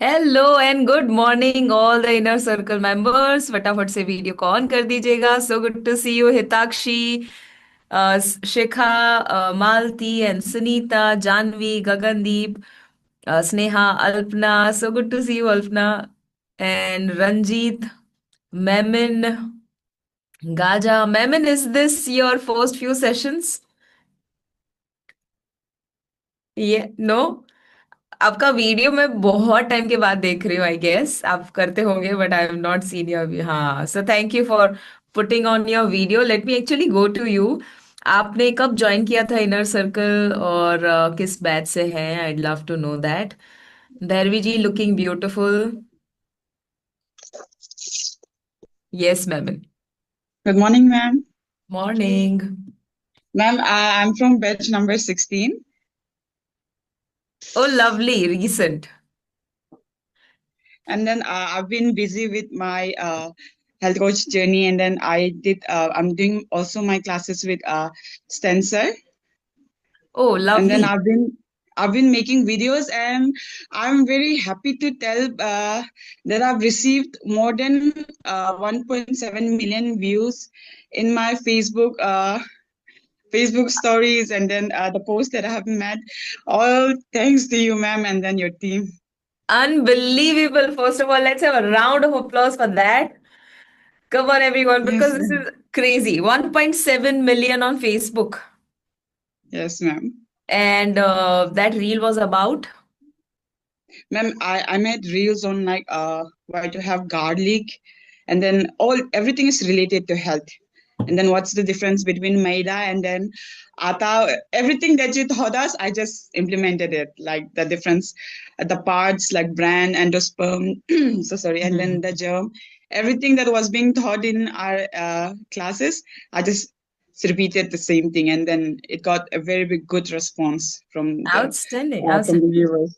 Hello and good morning all the inner circle members. फटाफट से video को on कर दीजिएगा। So good to see you Hitakshi, Shikha, Malti and Sunita, Janvi, Gagandeep, Sneha, Alpana. So good to see you Alpana and Ranjit, Memin, Gaja. Memin, is this your first few sessions? Yeah no, आपका video मैं बहुत time के बाद देख रही हूँ। आई गेस आप करते होंगे but I have not seen your. हाँ, so thank you for putting on your video. Let me actually go to you. आपने कब ज्वाइन किया था इनर सर्कल और किस बैच से हैं? I love to know that. Dhairvi ji, looking beautiful. Yes ma'am. Good morning, ma'am. Morning. Ma'am, I'm from batch number 16. Oh lovely, recent. And then I've been busy with my health coach journey. And then I'm doing also my classes with Stencer. Oh And then lovely. I've been making videos, and I'm very happy to tell that I've received more than 1.7 million views in my Facebook stories, and then the post that I have made. All thanks to you, ma'am, and then your team. Unbelievable. First of all, let's have a round of applause for that. Come on, everyone, Yes, because this ma'am. is crazy. 1.7 million on Facebook. Yes, ma'am. And that reel was about. Ma'am, I made reels on like why to have garlic, and then everything is related to health. And then what's the difference between maida and then atta? Everything that you taught us, I just implemented it. Like the difference, the parts like bran, endosperm, so sorry, and then Hmm. the germ. Everything that was being taught in our classes, I just repeated the same thing, and then it got a very big good response Outstanding. from Outstanding. the viewers.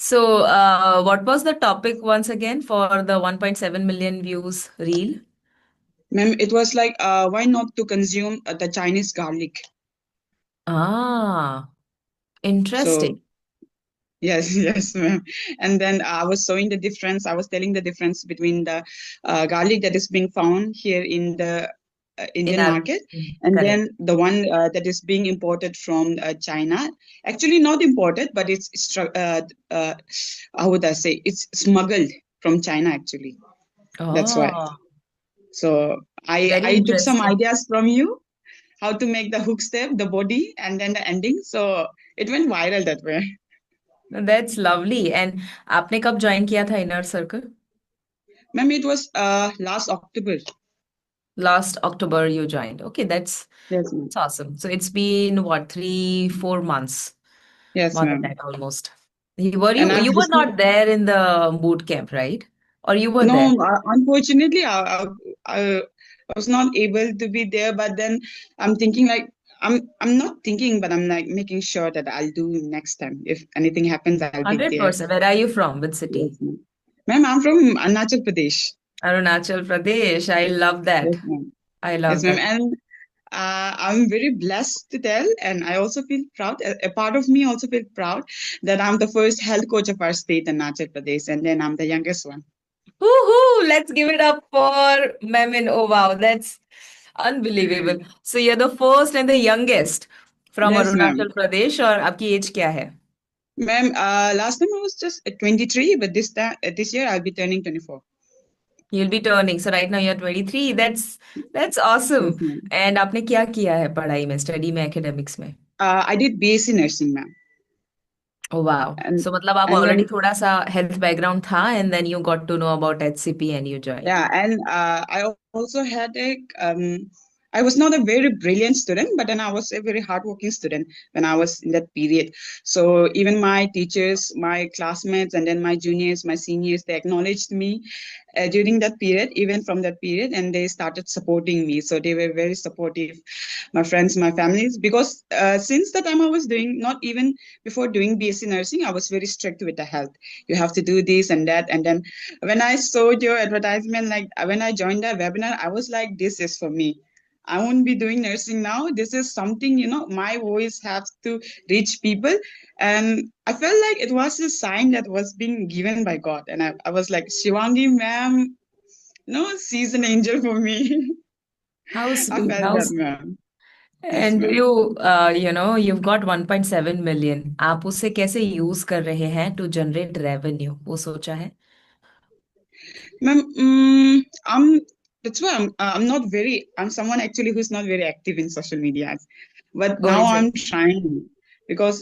So, what was the topic once again for the 1.7 million views reel? Ma'am, it was like, why not to consume the Chinese garlic? Ah, interesting. So yes, yes, ma'am. And then I was showing the difference. I was telling the difference between the garlic that is being found here in the In Indian our. market, and Correct. then the one that is being imported from China. Actually, not imported, but how would I say? It's smuggled from China, actually. That's why. Oh, So very I took some interesting. ideas from you how to make the hook step, the body, and then the ending. So it went viral that way. That's lovely. And आपने कब join किया था inner circle? Ma'am, it was last October. Last October you joined. Okay, Yes, ma'am. that's awesome. So it's been what, 3, 4 months, Yes, more than ma'am. that almost. Were And I've you were received not there in the boot camp, right? Or you were there? no, unfortunately, I was not able to be there. But then I'm thinking like I'm not thinking, but I'm like making sure that I'll do next time. If anything happens, I'll be there. 100%. Where are you from? Which Yes, city? ma'am. Ma'am, I'm from Arunachal Pradesh. Arunachal Pradesh. I love that. Yes, ma'am. I Yes, love ma'am. that. And I'm very blessed to tell, and I also feel proud. A part of me also feel proud that I'm the first health coach of our state in Arunachal Pradesh, and then I'm the youngest one. Woohoo! Let's give it up for Memin. Oh wow, that's unbelievable. So you're the first and the youngest from Yes, ma'am. Arunachal Pradesh, और आपकी as क्या है? Ma'am, last time I was just 23, but this year I'll be turning 24. You'll be turning. So right now you're 23. That's Yes, awesome. ma'am. And आपने क्या किया है पढ़ाई में, स्टडी में, एकेडमिक्स में? I did BSc nursing, ma'am, Oh wow. and So मतलब आप and already then थोड़ा सा health background था and then you got to know about HCP and you joined. yeah, and I also had I was not a very brilliant student, but then I was a very hardworking student when I was in that period. So even my teachers, my classmates, and then my juniors, my seniors, they acknowledged me during that period, even from that period, and they started supporting me. So they were very supportive, my friends, my families, because since the time I was doing, not even before doing BSc nursing, I was very strict with the health. You have to do this and that, and then when I saw your advertisement, like when I joined the webinar, I was like, this is for me. I won't be doing nursing now. This is something, my voice has to reach people. And I felt like it was a sign that was being given by God. And I was like, Shivangi, ma'am, no, she's an angel for me. How I sweet. felt that, ma'am. Yes, And ma'am. you've got 1.7 million, आप उससे कैसे use कर रहे हैं to generate revenue, वो सोचा है? Ma'am, that's why I'm not very, I'm someone actually who's not very active in social media. But Oh, now is it? I'm trying because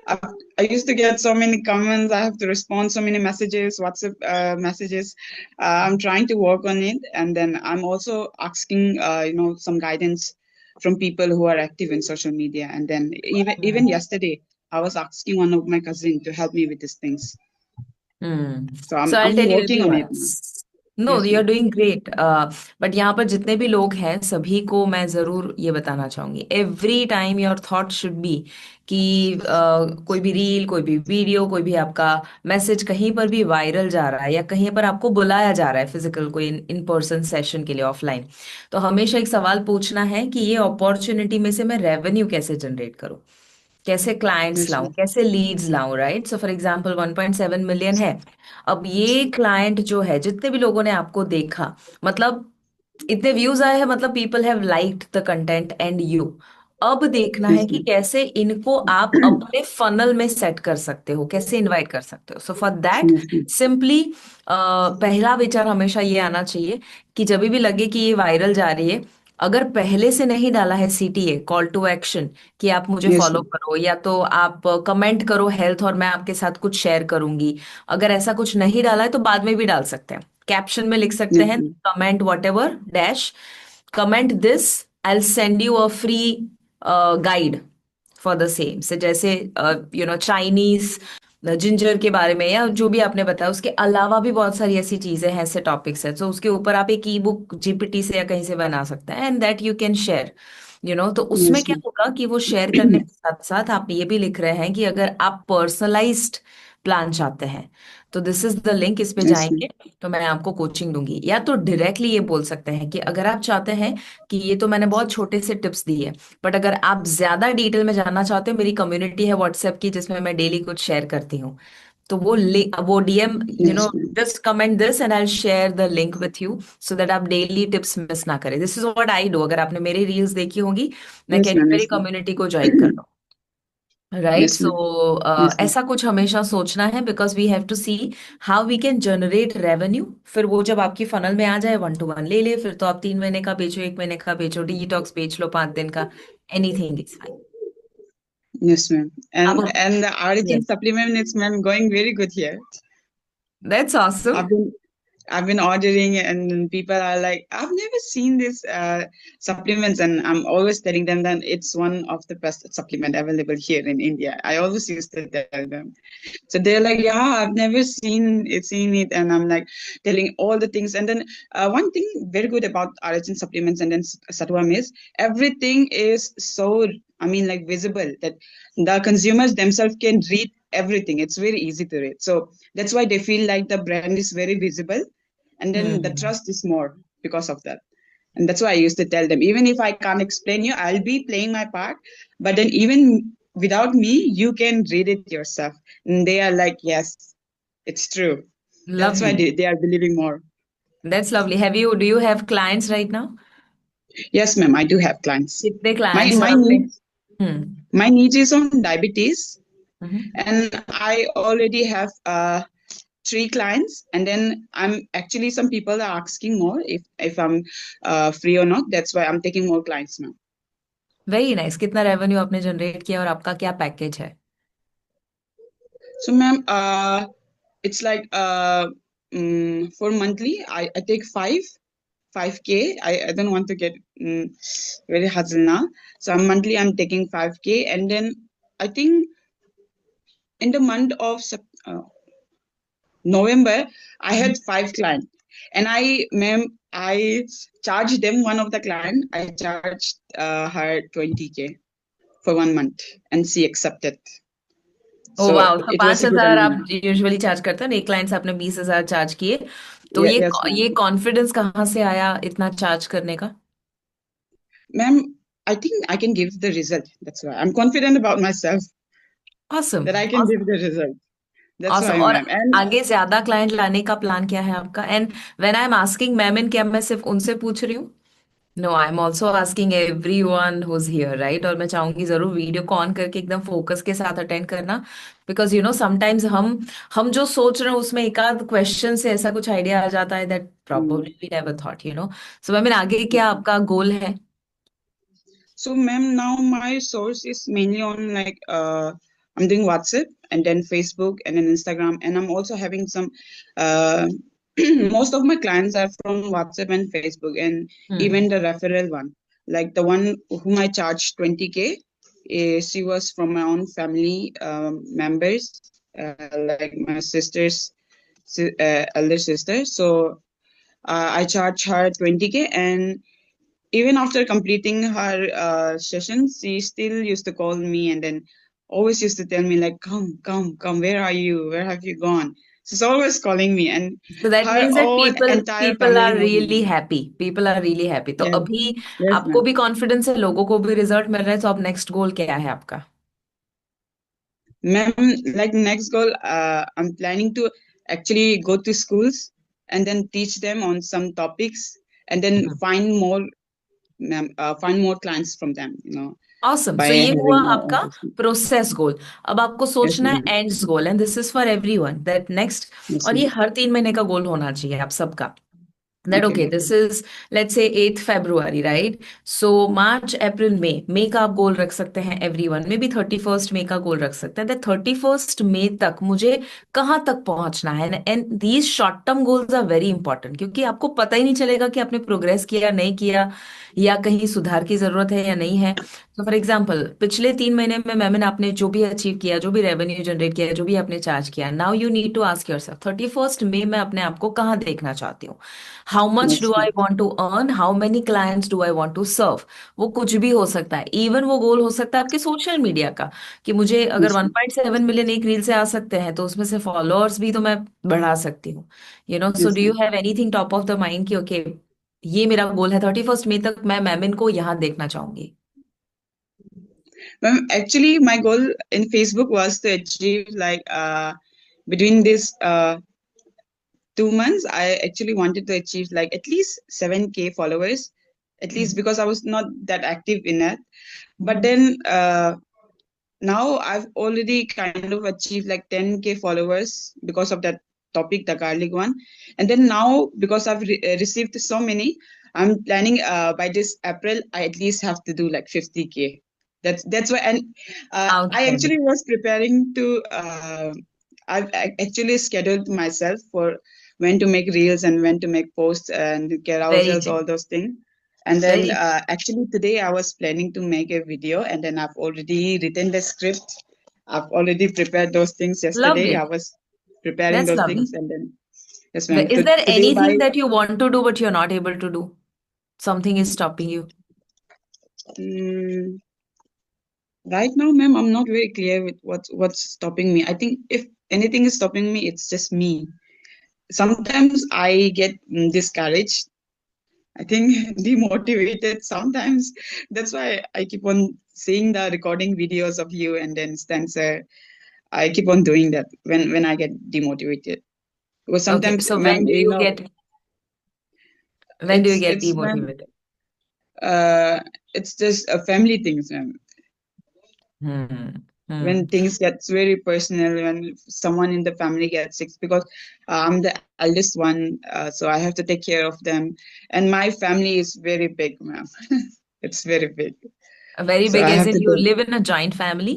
I, I used to get so many comments. I have to respond so many messages, WhatsApp messages. I'm trying to work on it. And then I'm also asking, some guidance from people who are active in social media. And then even Hmm. yesterday, I was asking one of my cousin to help me with these things. So so I I'm tell you working the on it. What's, no Yes, you are ma'am. Doing great. But यहाँ पर जितने भी लोग हैं सभी को मैं जरूर ये बताना चाहूंगी, every time your thought should be कि कोई भी रील, कोई भी वीडियो, कोई भी आपका मैसेज कहीं पर भी वायरल जा रहा है या कहीं पर आपको बुलाया जा रहा है फिजिकल कोई इन पर्सन सेशन के लिए ऑफलाइन, तो हमेशा एक सवाल पूछना है कि ये अपॉर्चुनिटी में से मैं रेवेन्यू कैसे जनरेट करूं, कैसे क्लाइंट्स Yes, लाऊं, ma'am. कैसे लीड्स लाऊं, right? So for example 1.7 million है। अब ये क्लाइंट जो है, जितने भी लोगों ने आपको देखा, मतलब इतने व्यूज आए हैं, मतलब people have liked the content and you, अब देखना है Yes, कि ma'am. कैसे इनको आप अपने फनल में सेट कर सकते हो, कैसे इनवाइट कर सकते हो। So for that Yes, ma'am. Simply पहला विचार हमेशा ये आना चाहिए कि जब भी लगे कि ये वायरल जा रही है, अगर पहले से नहीं डाला है सीटीए, कॉल टू एक्शन, कि आप मुझे Yes, फॉलो ma'am. करो या तो आप कमेंट करो हेल्थ और मैं आपके साथ कुछ शेयर करूंगी, अगर ऐसा कुछ नहीं डाला है तो बाद में भी डाल सकते हैं। कैप्शन में लिख सकते Yes, हैं ma'am. Comment what ever dash, comment this, I send you a free guide for the same से, जैसे चाइनीज जिंजर के बारे में या जो भी आपने बताया, उसके अलावा भी बहुत सारी ऐसी चीजें हैं, ऐसे टॉपिक्स हैं, तो उसके ऊपर आप एक ई बुक जीपीटी से या कहीं से बना सकते हैं and that you can share. तो उसमें Yes, क्या ma'am. होगा कि वो शेयर करने के साथ साथ आप ये भी लिख रहे हैं कि अगर आप पर्सनलाइज्ड प्लान चाहते हैं तो दिस इज द लिंक, इस पे Yes, ma'am. जाएंगे तो मैं आपको कोचिंग दूंगी। या तो डायरेक्टली ये बोल सकते हैं कि अगर आप चाहते हैं कि ये तो मैंने बहुत छोटे से टिप्स दिए, बट अगर आप ज्यादा डिटेल में जानना चाहते हो, मेरी कम्युनिटी है व्हाट्सएप की जिसमें मैं डेली कुछ शेयर करती हूँ, तो वो DM, Yes, ma'am. Just comment this and I share the link with you so that आप डेली टिप्स मिस ना करें। This is what I do. अगर आपने मेरी रील्स देखी होंगी, मैं Yes, कहती हूँ ma'am. मेरी Yes, ma'am. कम्युनिटी को ज्वाइन कर लो, right? Yes, so ma'am. Yes, ma'am. ऐसा कुछ हमेशा सोचना है because we have to see how we can generate revenue. फिर वो जब आपकी फनल में आ जाए, 1 to 1 ले ले, फिर तो आप 3 महीने का बेचो, 1 महीने का बेचो, डिटॉक्स बेच लो, 5 दिन का, anything is fine. Yes, ma'am. अब And the origin yes, supplement is, ma'am, going very good here. That's awesome. I've been I've been ordering and people are like, I've never seen this supplements, and I'm always telling them that it's one of the best supplement available here in India. I always used to tell them. So they're like, yeah, I've never seen it, and I'm like telling all the things. And then one thing very good about Origin supplements and then Satwam is everything is so, I mean, like visible that the consumers themselves can read everything. It's very easy to read. So that's why they feel like the brand is very visible, and then the hmm, trust is more because of that. And that's why I used to tell them, even if I can't explain you, I'll be playing my part. But then even without me, you can read it yourself. And they are like, yes, it's true. That's why lovely, they are believing more. That's lovely. Have you, do you have clients right now? Yes, ma'am, I do have clients. कितने My clients और my आपने? niche hmm. my niche is on diabetes, hmm. and I already have 3 clients, and then I'm actually some people are asking more if I'm free or not. That's why I'm taking more clients now. Very nice. कितना revenue आपने generate किया और आपका क्या package है? So, ma'am, it's like for monthly, I take 5K. I don't want to get very hustle now. So monthly I'm taking 5K, and then I think in the month of November I had 5 clients, and I charged them, one of the client I charged her 20K for 1 month, and she accepted. O So वाह, तो it was पांच a good हजार आप amount. Usually charge करते हैं, एक client से आपने 20,000 चार्ज किए, तो Yeah, ये yes, ये ma'am. कॉन्फिडेंस कहाँ से आया इतना चार्ज करने का? Ma'am, I think I can give the result. That's why I'm confident about myself awesome that I can give the result. That's awesome why, और ma'am. And आगे ज्यादा क्लाइंट लाने का प्लान क्या है आपका? And when I am asking Memin, क्या मैं सिर्फ उनसे पूछ रही हूँ? No, I am also asking everyone who's here, right? और मैं चाहूंगी जरूर वीडियो को ऑन करके एकदम फोकस के साथ अटेंड करना, बिकॉज यू नो समटाइम्स हम जो सोच रहे हैं उसमें एक आध क्वेश्चन से ऐसा कुछ आइडिया आ जाता है that mm, probably we never thought, you know. So मैं आगे क्या आपका गोल है? so, ma'am, now my source is mainly on like I'm doing WhatsApp and then Facebook and then Instagram, and I'm also having some uh most of my clients are from WhatsApp and Facebook, and hmm. even the referral one, like the one whom I charged 20K, she was from my own family members, like my sister's elder sister. So I charged her 20K, and even after completing her sessions, she still used to call me and then always used to tell me like, "Come, come, come. Where are you? Where have you gone?" She's always calling me, and So that her means that own people entire people family are knows me. really happy. People are really happy. तो Yes, अभी yes, आपको ma'am. भी confidence है, लोगों को भी result मिल रहा है, तो अब नेक्स्ट गोल क्या है आपका? Ma'am, like next goal, I'm planning to actually go to schools and then teach them on some topics and then find more, ma'am, find more clients from them, awesome, by सो ये हुआ having my आपका own business. Process गोल। अब आपको Yes, सोचना है ma'am. Ends goal, and this is for everyone that next. Yes, और ये ma'am. हर 3 महीने का गोल होना चाहिए आप सबका। That Okay, okay, ma'am. this is let's say 8th February, right? So March, April, May का आप गोल रख सकते हैं, everyone may be 31st May का गोल रख सकते हैं, दैट 31st May तक मुझे कहाँ तक पहुंचना है। And these short term goals are very important, क्योंकि आपको पता ही नहीं चलेगा कि आपने प्रोग्रेस किया या नहीं किया, या कहीं सुधार की जरूरत है या नहीं है। तो फॉर एग्जाम्पल, पिछले 3 महीने में मैम आपने जो भी अचीव किया, जो भी रेवेन्यू जनरेट किया, जो भी आपने चार्ज किया, now you need to ask yourself 31st May मैं अपने आप को कहाँ देखना चाहती हूँ? How much do Yes, I ma'am. Want to earn, how many clients do I want to serve? वो कुछ भी हो सकता है, इवन वो गोल हो सकता है आपके सोशल मीडिया का, कि मुझे अगर Yes, ma'am. 1.7 मिलियन एक रील से आ सकते हैं, तो उसमें से फॉलोअर्स भी तो मैं बढ़ा सकती हूँ, you know. So Yes, do you ma'am. Have anything top of the mind कि ओके, ये मेरा गोल है, 31st May तक मैं मैमिन को यहाँ देखना चाहूंगी? Actually, my goal in Facebook was to achieve like between this 2 months, I actually wanted to achieve like at least 7K followers, at least because I was not that active in it. But then now I've already kind of achieved like 10K followers because of that topic, the garlic one. And then now, because I've received so many, I'm planning by this April, I at least have to do like 50K. That's why, and I outstanding. actually was preparing to. Actually scheduled myself for when to make reels and when to make posts and very carousels, good, all those things. And then very actually today I was planning to make a video, and then I've already written the script. I've already prepared those things yesterday. Lovely, I was preparing that's those lovely. things, and then yes, ma'am. Is there Today by anything that you want to do but you are not able to do? Something is stopping you? mm, right now, ma'am, I'm not very clear with what's stopping me. I think if anything is stopping me, it's just me. Sometimes I get discouraged. I think demotivated sometimes. That's why I keep on seeing the recording videos of you and then Stancer. I keep on doing that when I get demotivated. Because Okay, sometimes, so ma'am, when do you get it's ma'am, demotivated? it's just a family things, ma'am. Hmm. Hmm. When things gets very personal, when someone in the family gets sick, because I'm the eldest one, so I have to take care of them, and my family is very big, ma'am. It's very big, Very so big, I as have in to you take. live in a joint family?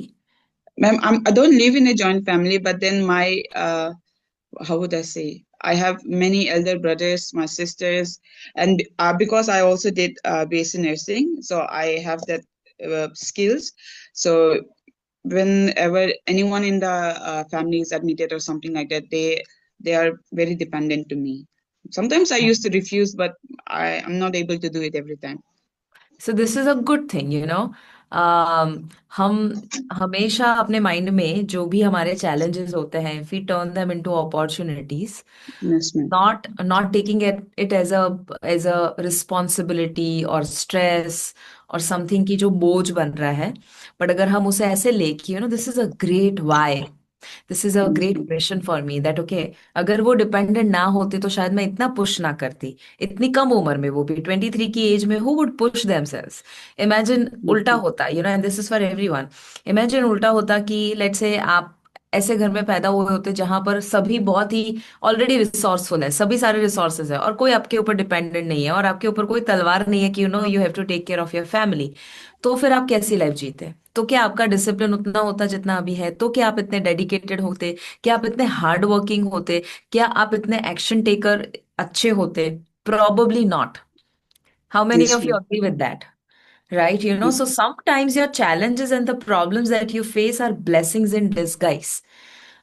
Ma'am, I don't live in a joint family, but then my how would I say? I have many elder brothers, my sisters, and because I also did BSc nursing, so I have that skills. So whenever anyone in the family is admitted or something like that, they are very dependent to me. Sometimes I used to refuse, but I am not able to do it every time. So this is a good thing, you know. हम हमेशा अपने mind में जो भी हमारे challenges होते हैं, if we turn them into opportunities, Yes, ma'am. not taking it as a responsibility or stress और समथिंग की जो बोझ बन रहा है, बट अगर हम उसे ऐसे ले कि this is a great Y, this is a Yes, great ma'am. Question for me, that okay, अगर वो डिपेंडेंट ना होते तो शायद मैं इतना पुश ना करती, इतनी कम उम्र में, वो भी 23 की एज में, who would push themselves. Imagine Yes, उल्टा ma'am. होता, and this is for everyone. Imagine उल्टा होता कि लेट्स से आप ऐसे घर में पैदा हुए होते जहां पर सभी बहुत ही ऑलरेडी रिसोर्सफुल है, सभी सारे रिसोर्सेज है, और कोई आपके ऊपर डिपेंडेंट नहीं है, और आपके ऊपर कोई तलवार नहीं है कि you have to take care of your family. तो फिर आप कैसी लाइफ जीते? तो क्या आपका डिसिप्लिन उतना होता जितना अभी है? तो क्या आप इतने डेडिकेटेड होते? क्या आप इतने हार्ड वर्किंग होते? क्या आप इतने एक्शन टेकर अच्छे होते? Probably not. How many Yes, of you ma'am. agree with that? Right? Yes, So sometimes your challenges and the problems that you face are blessings in disguise.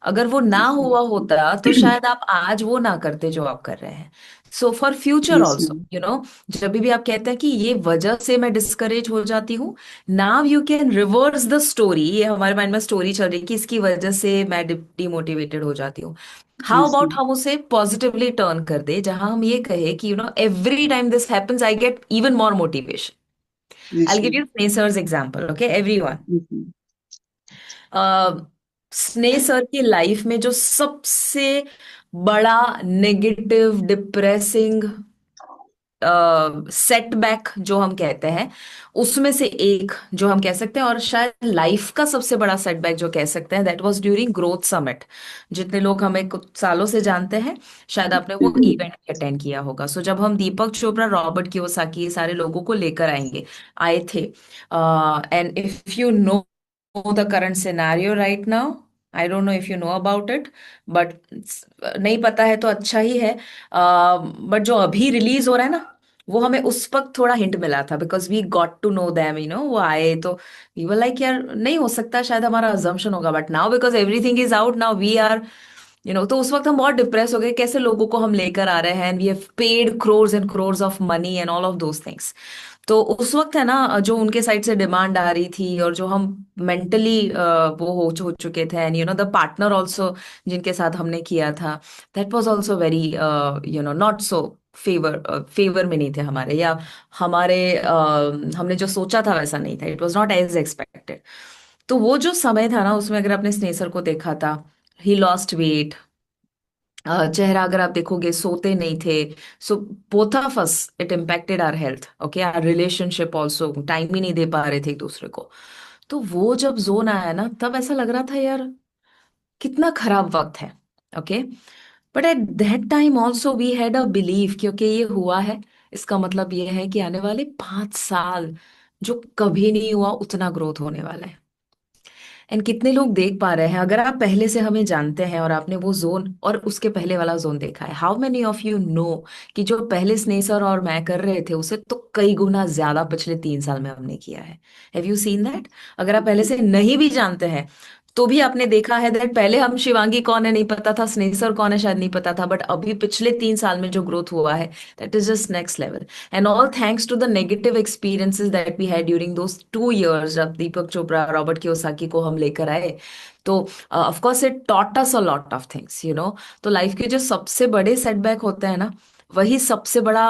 अगर वो ना yes, ma'am. हुआ होता तो शायद आप आज वो ना करते जो आप कर रहे हैं। So for future Yes, also, ma'am. जब भी आप कहते हैं कि ये वजह से मैं डिस्करेज हो जाती हूँ, now you can reverse the story. ये हमारे माइंड में स्टोरी चल रही है कि इसकी वजह से मैं डिमोटिवेटेड हो जाती हूँ। How Yes, about ma'am. हम उसे पॉजिटिवली टर्न कर दे, जहां हम ये कहे कि every time this happens I get even more motivation. Yes, I'll give ma'am. you Sneha example, okay, everyone. Yes, ma'am. स्नेह सर की लाइफ में जो सबसे बड़ा नेगेटिव डिप्रेसिंग सेटबैक जो हम कहते हैं, उसमें से एक जो हम कह सकते हैं, और शायद लाइफ का सबसे बड़ा सेटबैक जो कह सकते हैं, that was during growth summit. जितने लोग हमें कुछ सालों से जानते हैं, शायद आपने वो इवेंट अटेंड किया होगा। सो जब हम दीपक चोपड़ा, रॉबर्ट कियोसाकी, ये सारे लोगों को लेकर आए थे, and if you know the current scenario right now, I don't know if you know about it, but नहीं पता है तो अच्छा ही है। बट जो अभी रिलीज हो रहा है ना, वो हमें उस वक्त थोड़ा हिंट मिला था, because we got to know them, वो आए तो वी वर लाइक यार नहीं हो सकता, शायद हमारा अजम्पशन होगा, but now because everything is out now we are, तो उस वक्त हम बहुत डिप्रेस हो गए, कैसे लोगों को हम लेकर आ रहे हैं, and we have paid crores and crores of money and all of those things. तो उस वक्त है ना, जो उनके साइड से डिमांड आ रही थी, और जो हम मेंटली वो हो चुके थे, एंड द पार्टनर ऑल्सो जिनके साथ हमने किया था, that was also very not so favour में नहीं थे हमारे, या हमारे हमने जो सोचा था वैसा नहीं था, it was not as expected. तो वो जो समय था ना, उसमें अगर आपने स्नेसर को देखा था, ही लॉस्ट वेट, चेहरा अगर आप देखोगे, सोते नहीं थे। So both of us, it impacted our health, okay, our relationship also, time ही नहीं दे पा रहे थे एक दूसरे को। तो वो जब जोन आया ना, तब ऐसा लग रहा था यार कितना खराब वक्त है, okay. But at that time also we had a believe, क्योंकि ये हुआ है, इसका मतलब ये है कि आने वाले 5 साल जो कभी नहीं हुआ उतना ग्रोथ होने वाला है। एंड कितने लोग देख पा रहे हैं, अगर आप पहले से हमें जानते हैं और आपने वो जोन और उसके पहले वाला जोन देखा है, how many of you know कि जो पहले स्नेह सर और मैं कर रहे थे उसे तो कई गुना ज्यादा पिछले 3 साल में हमने किया है। Have you seen that? अगर आप पहले से नहीं भी जानते हैं तो भी आपने देखा है दैट पहले हम शिवांगी कौन है नहीं पता था, स्नेह सर कौन है शायद नहीं पता था, बट अभी पिछले 3 साल में जो ग्रोथ हुआ है, that is just next level. And all thanks to the negative experiences that we had during those 2 years, जब दीपक चोपड़ा, रॉबर्ट कियोसाकी को हम लेकर आए। तो of course it taught us a lot of things, तो लाइफ के जो सबसे बड़े सेटबैक होते हैं ना, वही सबसे बड़ा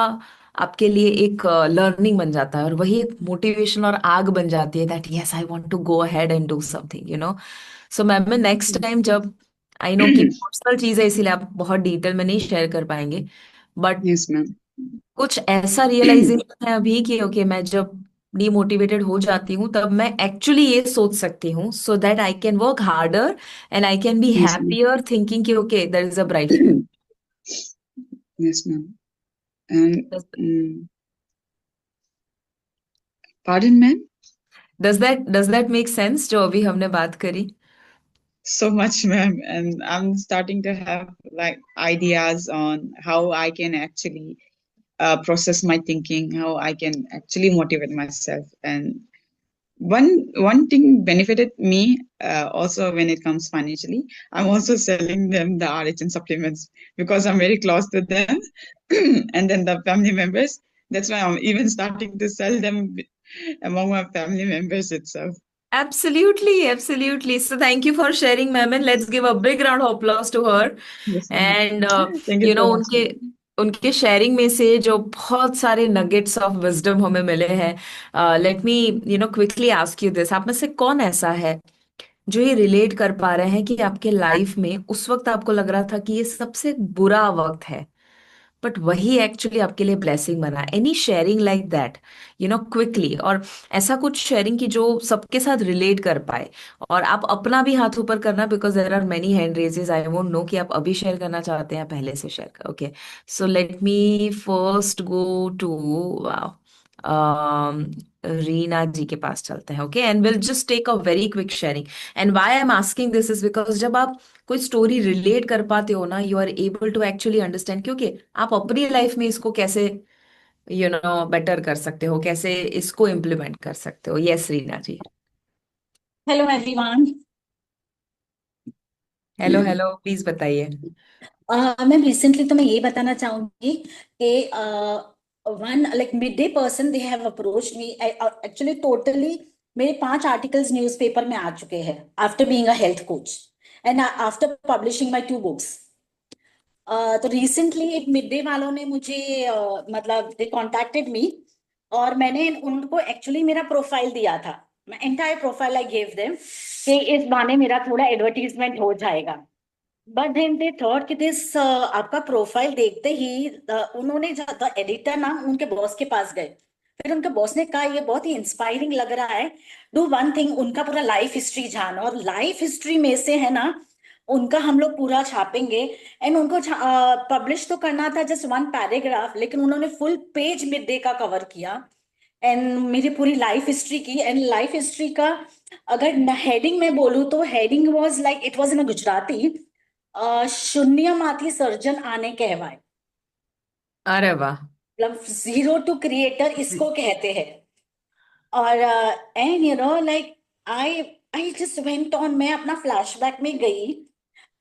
आपके लिए एक लर्निंग बन जाता है, और वही एक मोटिवेशन और आग बन जाती है, that yes I want to go ahead and do something. So मैं नेक्स्ट टाइम जब, आई नो कि पर्सनल चीज है इसीलिए आप बहुत डिटेल में नहीं शेयर कर पाएंगे, बट Yes, ma'am. कुछ ऐसा रियलाइजेशन है अभी कि ओके, मैं जब डीमोटिवेटेड हो जाती हूँ तब मैं एक्चुअली ये सोच सकती हूँ, so that I can work harder and I can be Yes, ma'am. Happier, thinking कि okay there is a bright future. Yes, ma'am. And pardon, ma'am? Does that make sense जो अभी हमने बात करी? So much, ma'am. And I'm starting to have like ideas on how I can actually process my thinking, how I can actually motivate myself. And one thing benefited me also when it comes financially. I'm also selling them the RHN supplements because I'm very close to them, and then the family members. That's why I'm even starting to sell them. among my family members itself. Absolutely, absolutely. So thank you for sharing, ma'am, and let's give a big round of applause to her. Yes, ma'am. And Thank you so much, उनके ma'am. उनके sharing में से जो बहुत सारे nuggets of wisdom हमें मिले हैं, let me quickly ask you this, आप में से कौन ऐसा है जो ये रिलेट कर पा रहे हैं कि आपके लाइफ में उस वक्त आपको लग रहा था कि ये सबसे बुरा वक्त है, बट वही एक्चुअली आपके लिए ब्लेसिंग बना? Any sharing like that, quickly, और ऐसा कुछ शेयरिंग की जो सबके साथ रिलेट कर पाए। और आप अपना भी हाथ ऊपर करना, because there are many hand raises, I won't know कि आप अभी शेयर करना चाहते हैं या पहले से शेयर कर। Okay, so let me first go to Reena ji के पास चलते हैं। Okay, and will just take a very quick sharing. And why I am asking this is because जब आप कोई स्टोरी रिलेट कर पाते हो ना, you are able to actually understand, क्योंकि आप अपनी लाइफ में इसको कैसे बेटर कर सकते हो, कैसे इसको इम्प्लीमेंट कर सकते हो। Yes Reena ji. Hello everyone. Hello hello, please बताइए। मैम रिसेंटली तो मैं ये बताना चाहूंगी कि one like Mid Day person they have approached me actually totally. मेरे 5 आर्टिकल्स न्यूज़पेपर में आ चुके हैं after being a health coach and after publishing my 2 books. तो रिसेंटली एक मिड डे वालों ने मुझे मतलब दे कॉन्टेक्टेड मी और मैंने उनको एक्चुअली मेरा प्रोफाइल दिया था। मैं entire profile I gave them कि इस बहाने मेरा थोड़ा एडवर्टीजमेंट हो जाएगा। बट देन दे थॉट कि दिस आपका प्रोफाइल देखते ही उन्होंने द एडिटर ना उनके बॉस के पास गए। फिर उनके बॉस ने कहा ये बहुत ही इंस्पायरिंग लग रहा है, डू वन थिंग, उनका पूरा लाइफ हिस्ट्री जाना और लाइफ हिस्ट्री में से है ना उनका हम लोग पूरा छापेंगे। एंड उनको पब्लिश तो करना था जस्ट 1 पैराग्राफ, लेकिन उन्होंने फुल पेज मिड डे का कवर किया एंड मेरी पूरी लाइफ हिस्ट्री की। एंड लाइफ हिस्ट्री का अगर हेडिंग में बोलूँ तो heading was like it was in Gujarati, शून्यમાંથી सर्जन आने कहवाय। अरे वाह। मतलब जीरो टू क्रिएटर इसको कहते हैं। और and you know like I I just went on, मैं अपना फ्लैशबैक में गई।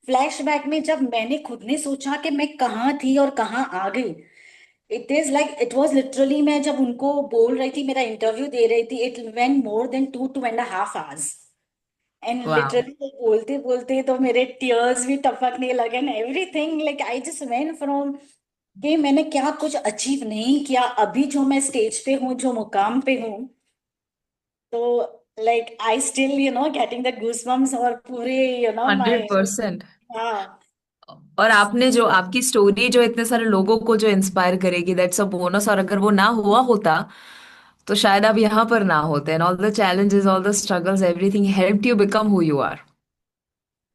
फ्लैशबैक में जब मैंने खुद ने सोचा कि मैं कहाँ थी और कहाँ आ गई, it is like it was literally, मैं जब उनको बोल रही थी, मेरा इंटरव्यू दे रही थी, it went more than 2.5 hours। And वाह। लिटरली बोलते बोलते तो मेरे टीयर्स भी टपकने लगे and everything, like I just went from कि मैंने क्या कुछ अचीव नहीं किया, अभी जो मैं स्टेज पे हूँ, जो मुकाम पे हूँ। तो like I still getting the goosebumps और पूरे माय। 100%। हाँ। और आपने जो आपकी स्टोरी जो इतने सारे लोगों को जो इंस्पायर करेगी, दैट्स अ बोनस। और अगर वो ना हुआ होता तो शायद आप यहाँ पर ना होते। And all the challenges, all the struggles, everything helped you become who you are.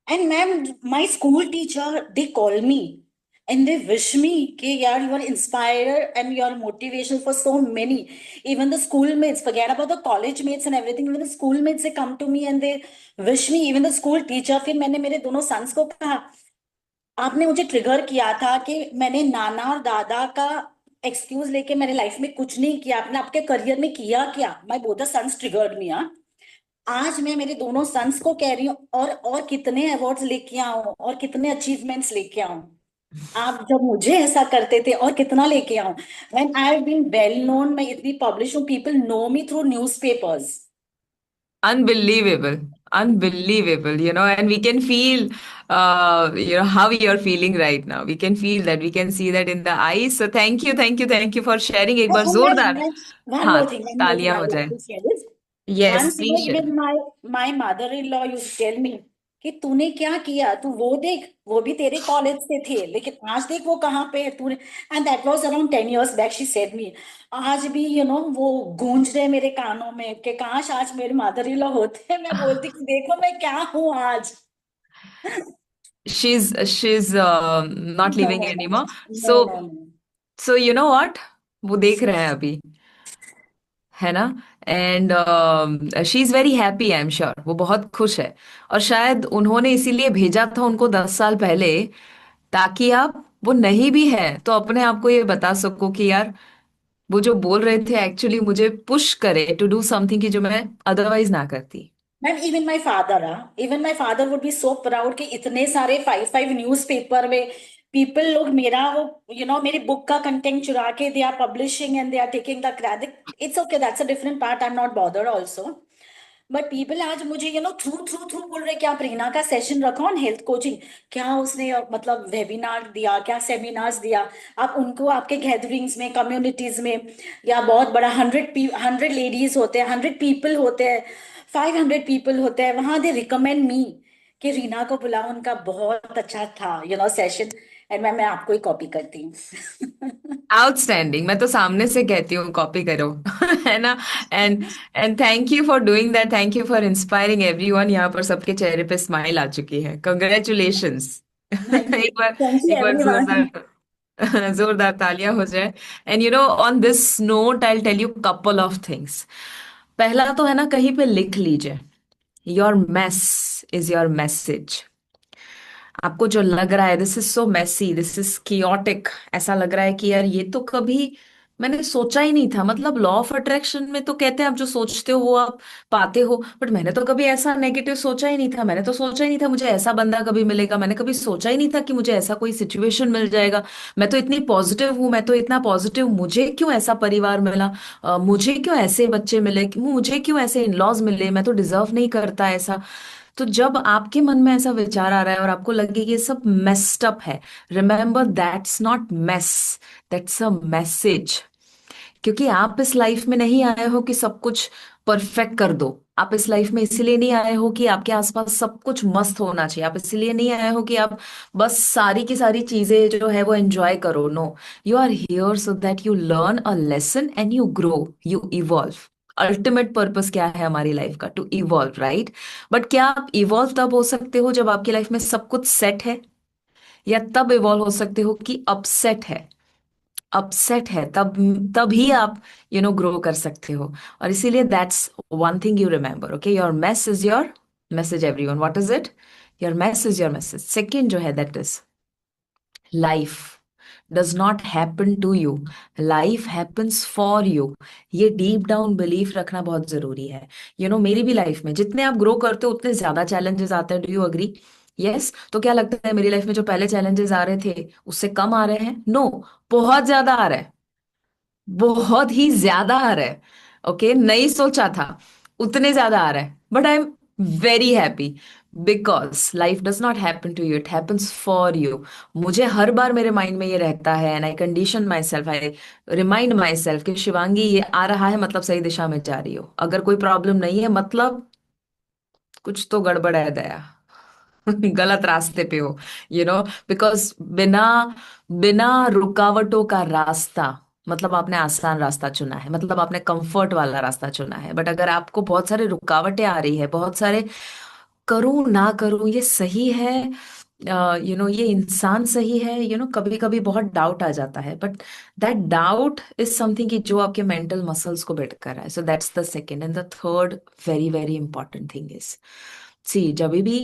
And ma'am, my school teacher, they call me and they wish me, okay, yeah, you are inspired and you are motivational for so many. Even the schoolmates, forget about the college mates and everything. Even the schoolmates, they come to me and they wish me. Even the school teacher, फिर मैंने मेरे दोनों sons को कहा, आपने मुझे trigger किया था कि मैंने नाना और दादा का एक्सक्यूज लेके मैंने लाइफ में कुछ नहीं किया, आपने आपके करियर में किया क्या? My both the sons triggered me. आज मैं मेरे दोनों सन्स को कह रही हूँ और कितने अवार्ड्स लेके आऊं और कितने अचीवमेंट्स लेके आऊं। आप जब मुझे ऐसा करते थे और कितना लेके आऊं। When I have been well known, मैं इतनी पब्लिश हूँ, people know me through newspapers. Unbelievable, unbelievable, and we can feel, how you're feeling right now. We can feel that, we can see that in the eyes. So thank you, thank you, thank you for sharing. एक बार जोरदार one हाँ more thing, one more thing तालियां I हो would like जाए। To share this. Yes, once please share. Even my my mother in law used to tell me कि तूने क्या किया, तू वो देख, वो भी तेरे कॉलेज से थे लेकिन आज देख वो कहाँ पे है तूने। And that was around 10 years back, she said me. आज भी वो गूंज रहे मेरे कानों में कि काश आज मेरे मदर इन लॉ होते। मैं बोलती कि देखो मैं क्या हूँ आज। she's not no living no no anymore. No So no no. so you know what, वो देख रहे हैं अभी, है ना? And she is very happy, I am sure वो बहुत खुश है। और शायद उन्होंने इसीलिए भेजा था उनको 10 साल पहले, ताकि आप, वो नहीं भी है तो अपने आप को ये बता सको कि यार वो जो बोल रहे थे एक्चुअली मुझे पुश करे टू डू समथिंग की जो मैं अदरवाइज ना करती। Ma'am even my father would be so proud कि इतने सारे 5 5 न्यूज़पेपर में पीपल लोग मेरा वो मेरी बुक का कंटेंट चुरा के they are publishing and they are taking the credit, it's okay, that's a different part, I am not bothered also. But people आज मुझे थ्रू थ्रू थ्रू बोल रहे क्या रीना का सेशन रखा ऑन हेल्थ कोचिंग, क्या उसने मतलब वेबिनार दिया, क्या सेमिनार्स दिया। आप उनको आपके गैदरिंग्स में, कम्युनिटीज में, या बहुत बड़ा 100 लेडीज होते हैं, 100 पीपल होते हैं, 500 पीपल होते हैं, वहां दे रिकमेंड मी कि रीना को बुलाओ, उनका बहुत अच्छा था सेशन, एंड मैं आपको ही कॉपी करती हूँ। आउटस्टैंडिंग, मैं तो सामने से कहती हूँ कॉपी करो। है ना। And and thank you for doing that, thank you for inspiring everyone. यहाँ पर सबके चेहरे पे स्माइल आ चुकी है, congratulations. Thank you, thank you एक बार एवरीवन। जोरदार जोरदार तालियां हो जाए। And on this note I tell you couple of things. पहला तो है ना, कहीं पे लिख लीजिए, your mess is your message. आपको जो लग रहा है this is so Messi, this is chaotic, ऐसा लग रहा है कि यार ये तो कभी मैंने सोचा ही नहीं था। मतलब लॉ ऑफ अट्रैक्शन में तो कहते हैं आप जो सोचते हो वो आप पाते हो, बट मैंने तो कभी ऐसा नेगेटिव सोचा ही नहीं था। मैंने तो सोचा ही नहीं था मुझे ऐसा बंदा कभी मिलेगा। मैंने कभी सोचा ही नहीं था कि मुझे ऐसा कोई सिचुएशन मिल जाएगा। मैं तो इतनी पॉजिटिव हूँ, मैं तो इतना पॉजिटिव, मुझे क्यों ऐसा परिवार मिला, मुझे क्यों ऐसे बच्चे मिले, मुझे क्यों ऐसे इन लॉज मिले, मैं तो डिजर्व नहीं करता ऐसा। तो जब आपके मन में ऐसा विचार आ रहा है और आपको लगे कि ये सब मेस्ड अप है, remember that's not mess, that's a message. क्योंकि आप इस लाइफ में नहीं आए हो कि सब कुछ परफेक्ट कर दो। आप इस लाइफ में इसलिए नहीं आए हो कि आपके आसपास सब कुछ मस्त होना चाहिए। आप इसलिए नहीं आए हो कि आप बस सारी की सारी चीजें जो है वो एंजॉय करो। No, you are here so that you learn a lesson and you grow, you evolve. Ultimate purpose क्या है हमारी लाइफ का? To evolve, right. बट क्या आप इवॉल्व तब हो सकते हो जब आपकी लाइफ में सब कुछ सेट है, या तब इवॉल्व हो सकते हो कि अपसेट है? अपसेट है तब, तभी आप ग्रो कर सकते हो। और इसीलिए that's one thing you remember, okay, your mess is your message everyone. What is it? Your mess is your message. Second जो है that is life does not happen to you, life happens for you. ये deep down belief रखना बहुत जरूरी है। मेरी भी life में जितने आप ग्रो करते हो उतने ज्यादा चैलेंजेस आते हैं। Do you agree? यस। तो क्या लगता है मेरी लाइफ में जो पहले चैलेंजेस आ रहे थे उससे कम आ रहे हैं? नो, बहुत ज्यादा आ रहे हैं, बहुत ही ज्यादा आ रहा है। ओके, नहीं सोचा था उतने ज्यादा आ रहा है, but I am very happy because life does not happen to you, it happens for you. मुझे हर बार मेरे माइंड में ये रहता है, and I condition myself, I remind myself कि शिवांगी ये आ रहा है मतलब सही दिशा में जा रही हो। अगर कोई प्रॉब्लम नहीं है मतलब कुछ तो गड़बड़ है दया। गलत रास्ते पे हो। बिकॉज बिना बिना रुकावटों का रास्ता, मतलब आपने आसान रास्ता चुना है, मतलब आपने कंफर्ट वाला रास्ता चुना है। बट अगर आपको बहुत सारे रुकावटें आ रही है, बहुत सारे करूं ना करूं, ये सही है, ये इंसान सही है, कभी कभी बहुत डाउट आ जाता है। But that doubt is something कि जो आपके मेंटल मसल्स को बिल्ड कर रहा है। So that's the second and the third very very important thing is, see जब भी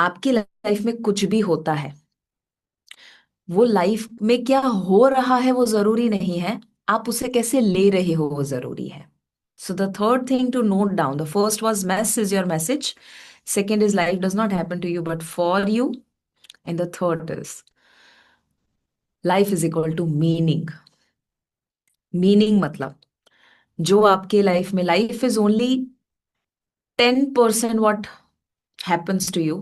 आपकी लाइफ में कुछ भी होता है, वो लाइफ में क्या हो रहा है वो जरूरी नहीं है, आप उसे कैसे ले रहे हो वो जरूरी है। So the third thing to note down, the first was mess is your message, second is life does not happen to you but for you, and the third is life is equal to meaning. Meaning मतलब जो आपके life में, life is only 10% what happens to you,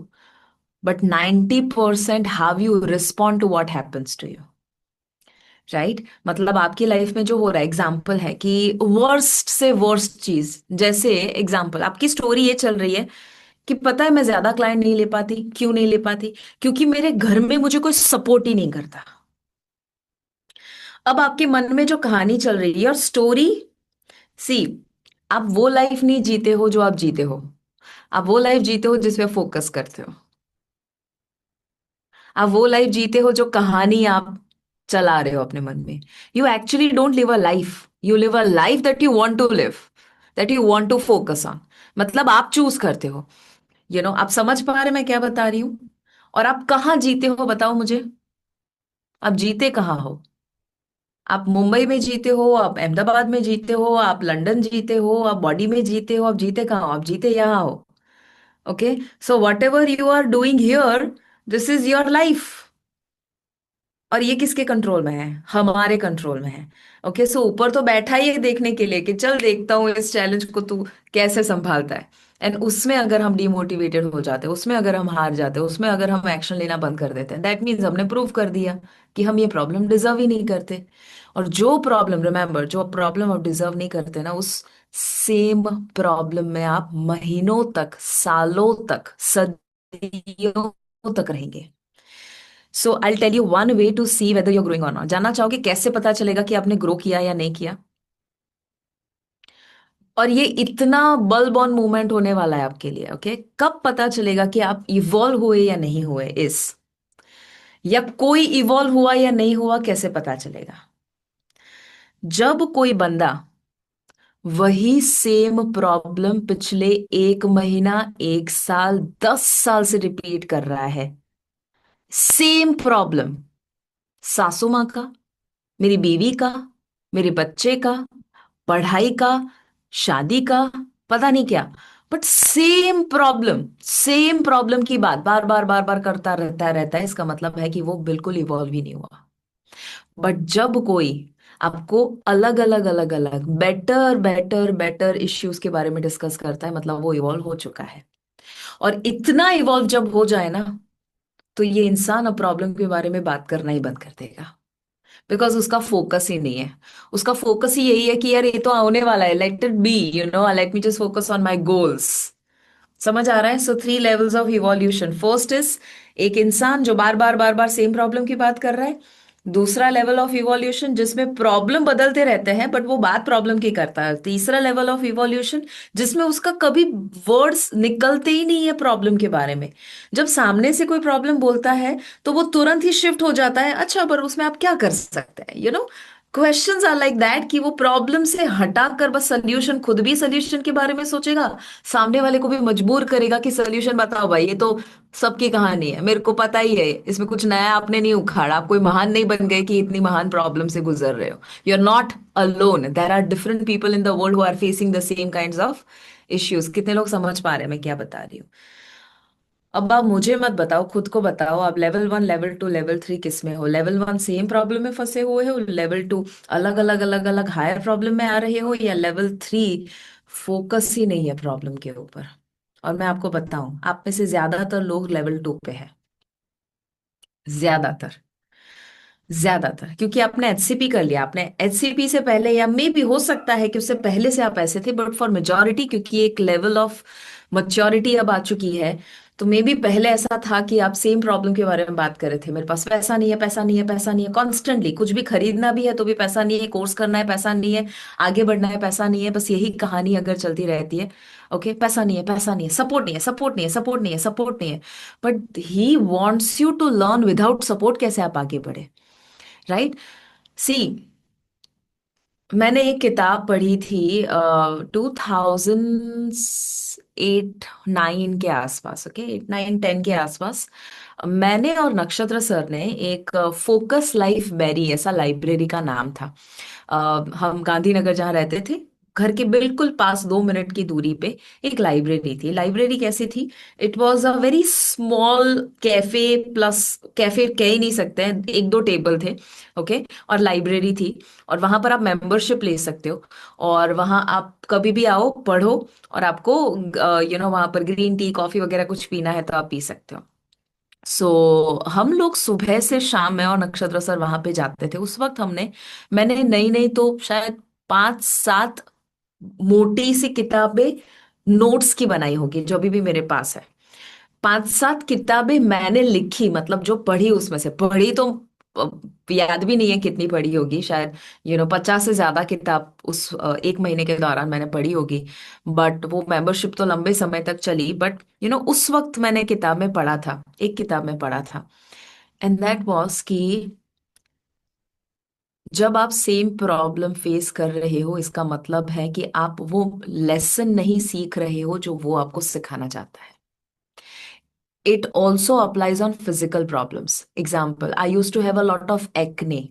but 90% how you respond to what happens to you, right. मतलब आपकी life में जो हो रहा है, एग्जाम्पल है कि वर्स्ट से वर्स्ट चीज, जैसे एग्जाम्पल आपकी स्टोरी ये चल रही है कि पता है मैं ज्यादा क्लाइंट नहीं ले पाती। क्यों नहीं ले पाती? क्योंकि मेरे घर में मुझे कोई सपोर्ट ही नहीं करता। अब आपके मन में जो कहानी चल रही है और स्टोरी, सी, आप वो लाइफ नहीं जीते हो जो आप जीते हो, आप वो लाइफ जीते हो जिसपे फोकस करते हो। आप वो लाइफ जीते हो जो कहानी आप चला रहे हो अपने मन में। You actually don't live a life, you live a life that you want to live, that you want to focus on. मतलब आप चूज करते हो। आप समझ पा रहे मैं क्या बता रही हूं? और आप कहाँ जीते हो बताओ मुझे? आप जीते कहाँ हो? आप मुंबई में जीते हो, आप अहमदाबाद में जीते हो, आप लंदन जीते हो, आप बॉडी में जीते हो, आप जीते कहाँ हो? आप जीते यहाँ हो। Okay, so whatever you are doing here, this is your life. और ये किसके कंट्रोल में है? हमारे कंट्रोल में है। ओके, सो ऊपर तो बैठा ही है देखने के लिए कि चल देखता हूँ इस चैलेंज को तू कैसे संभालता है। एंड उसमें अगर हम डिमोटिवेटेड हो जाते हैं, उसमें अगर हम हार जाते हैं, उसमें अगर हम एक्शन लेना बंद कर देते हैं, दैट मीन्स हमने प्रूव कर दिया कि हम ये प्रॉब्लम डिजर्व ही नहीं करते। और जो प्रॉब्लम, रिमेंबर, जो प्रॉब्लम आप डिजर्व नहीं करते ना, उस सेम प्रॉब्लम में आप महीनों तक, सालों तक, सदियों तक रहेंगे। So I tell you one way to see whether you're growing और नॉट। जानना चाहोगे कैसे पता चलेगा कि आपने ग्रो किया या नहीं किया? और ये इतना बल्ब ऑन मूवमेंट होने वाला है आपके लिए। ओके, कब पता चलेगा कि आप इवॉल्व हुए या नहीं हुए? इस, या कोई इवॉल्व हुआ या नहीं हुआ कैसे पता चलेगा? जब कोई बंदा वही सेम प्रॉब्लम पिछले 1 महीना, 1 साल, 10 साल से रिपीट कर रहा है, सेम प्रॉब्लम, सासू माँ का, मेरी बीवी का, मेरे बच्चे का, पढ़ाई का, शादी का, पता नहीं क्या, बट सेम प्रॉब्लम की बात बार बार बार बार करता रहता है, इसका मतलब है कि वो बिल्कुल इवॉल्व ही नहीं हुआ। बट जब कोई आपको अलग अलग अलग अलग बेटर बेटर बेटर इश्यूज के बारे में डिस्कस करता है, मतलब वो इवॉल्व हो चुका है। और इतना इवॉल्व जब हो जाए ना, तो ये इंसान अब प्रॉब्लम के बारे में बात करना ही बंद कर देगा। बिकॉज उसका फोकस ही नहीं है। उसका फोकस ही यही है कि यार ये तो होने वाला है, let it be, late me just focus on my goals. समझ आ रहा है? सो 3 levels of evolution. First is एक इंसान जो बार बार बार बार सेम प्रॉब्लम की बात कर रहा है। दूसरा लेवल ऑफ इवोल्यूशन जिसमें प्रॉब्लम बदलते रहते हैं बट वो बात प्रॉब्लम की करता है। तीसरा लेवल ऑफ इवोल्यूशन जिसमें उसका कभी वर्ड्स निकलते ही नहीं है प्रॉब्लम के बारे में। जब सामने से कोई प्रॉब्लम बोलता है तो वो तुरंत ही शिफ्ट हो जाता है, अच्छा पर उसमें आप क्या कर सकते हैं, क्वेश्चंस आर लाइक दैट, कि वो प्रॉब्लम से हटाकर बस सोल्यूशन, खुद भी सोल्यूशन के बारे में सोचेगा, सामने वाले को भी मजबूर करेगा कि सोल्यूशन बताओ भाई, ये तो सबकी कहानी है, मेरे को पता ही है, इसमें कुछ नया आपने नहीं उखाड़ा, आप कोई महान नहीं बन गए कि इतनी महान प्रॉब्लम से गुजर रहे हो। You are not alone, there are different people in the world who are facing the same kind of issues. कितने लोग समझ पा रहे हैं मैं क्या बता रही हूँ? अब आप मुझे मत बताओ, खुद को बताओ, आप लेवल 1, लेवल 2, लेवल 3 किस में हो? लेवल 1 सेम प्रॉब्लम में फंसे हुए हो, लेवल 2 अलग अलग अलग अलग हायर प्रॉब्लम में आ रहे हो, या लेवल 3 फोकस ही नहीं है प्रॉब्लम के ऊपर? और मैं आपको बताऊं, आप में से ज्यादातर लोग लेवल 2 पे है। ज्यादातर, ज्यादातर, क्योंकि आपने एचसीपी कर लिया। आपने एचसीपी से पहले, या मे भी हो सकता है कि उससे पहले से आप ऐसे थे, बट फॉर मेजोरिटी क्योंकि एक लेवल ऑफ मच्योरिटी अब आ चुकी है, तो मे बी पहले ऐसा था कि आप सेम प्रॉब्लम के बारे में बात कर रहे थे, मेरे पास पैसा नहीं है, पैसा नहीं है, पैसा नहीं है, कॉन्स्टेंटली कुछ भी खरीदना भी है तो भी पैसा नहीं है, कोर्स करना है पैसा नहीं है, आगे बढ़ना है पैसा नहीं है, बस यही कहानी अगर चलती रहती है। ओके, पैसा नहीं है, पैसा नहीं है, सपोर्ट नहीं है, सपोर्ट नहीं है, सपोर्ट नहीं है, सपोर्ट नहीं है। But he wants you to learn without support कैसे आप आगे बढ़े, राइट? सी, मैंने एक किताब पढ़ी थी 2008-9 के आसपास, ओके, 8-9-10 के आसपास। मैंने और नक्षत्र सर ने एक फोकस लाइफ बैरी, ऐसा लाइब्रेरी का नाम था। हम गांधीनगर जहाँ रहते थे, घर के बिल्कुल पास 2 मिनट की दूरी पे एक लाइब्रेरी थी। लाइब्रेरी कैसी थी? It was a very small cafe, plus cafe कह ही नहीं सकते हैं, 1-2 टेबल थे। ओके, और लाइब्रेरी थी, और वहां पर आप मेंबरशिप ले सकते हो, और वहां आप कभी भी आओ, पढ़ो, और आपको वहां पर ग्रीन टी, कॉफी वगैरह कुछ पीना है तो आप पी सकते हो। सो हम लोग सुबह से शाम में और नक्षत्र सर वहां पे जाते थे। उस वक्त मैंने नई नई तो शायद 5-7 मोटी सी किताबें नोट्स की बनाई होगी, जो अभी भी मेरे पास है। 5-7 किताबें मैंने लिखी, मतलब जो पढ़ी, उसमें से पढ़ी तो अ, याद भी नहीं है कितनी पढ़ी होगी, शायद 50 से ज्यादा किताब उस 1 महीने के दौरान मैंने पढ़ी होगी। बट वो मेंबरशिप तो लंबे समय तक चली, बट उस वक्त मैंने किताब में पढ़ा था, एक किताब में पढ़ा था, एंड दैट वाज कि जब आप सेम प्रॉब्लम फेस कर रहे हो, इसका मतलब है कि आप वो लेसन नहीं सीख रहे हो जो वो आपको सिखाना चाहता है। It also applies on physical problems. Example, I used to have a lot of acne.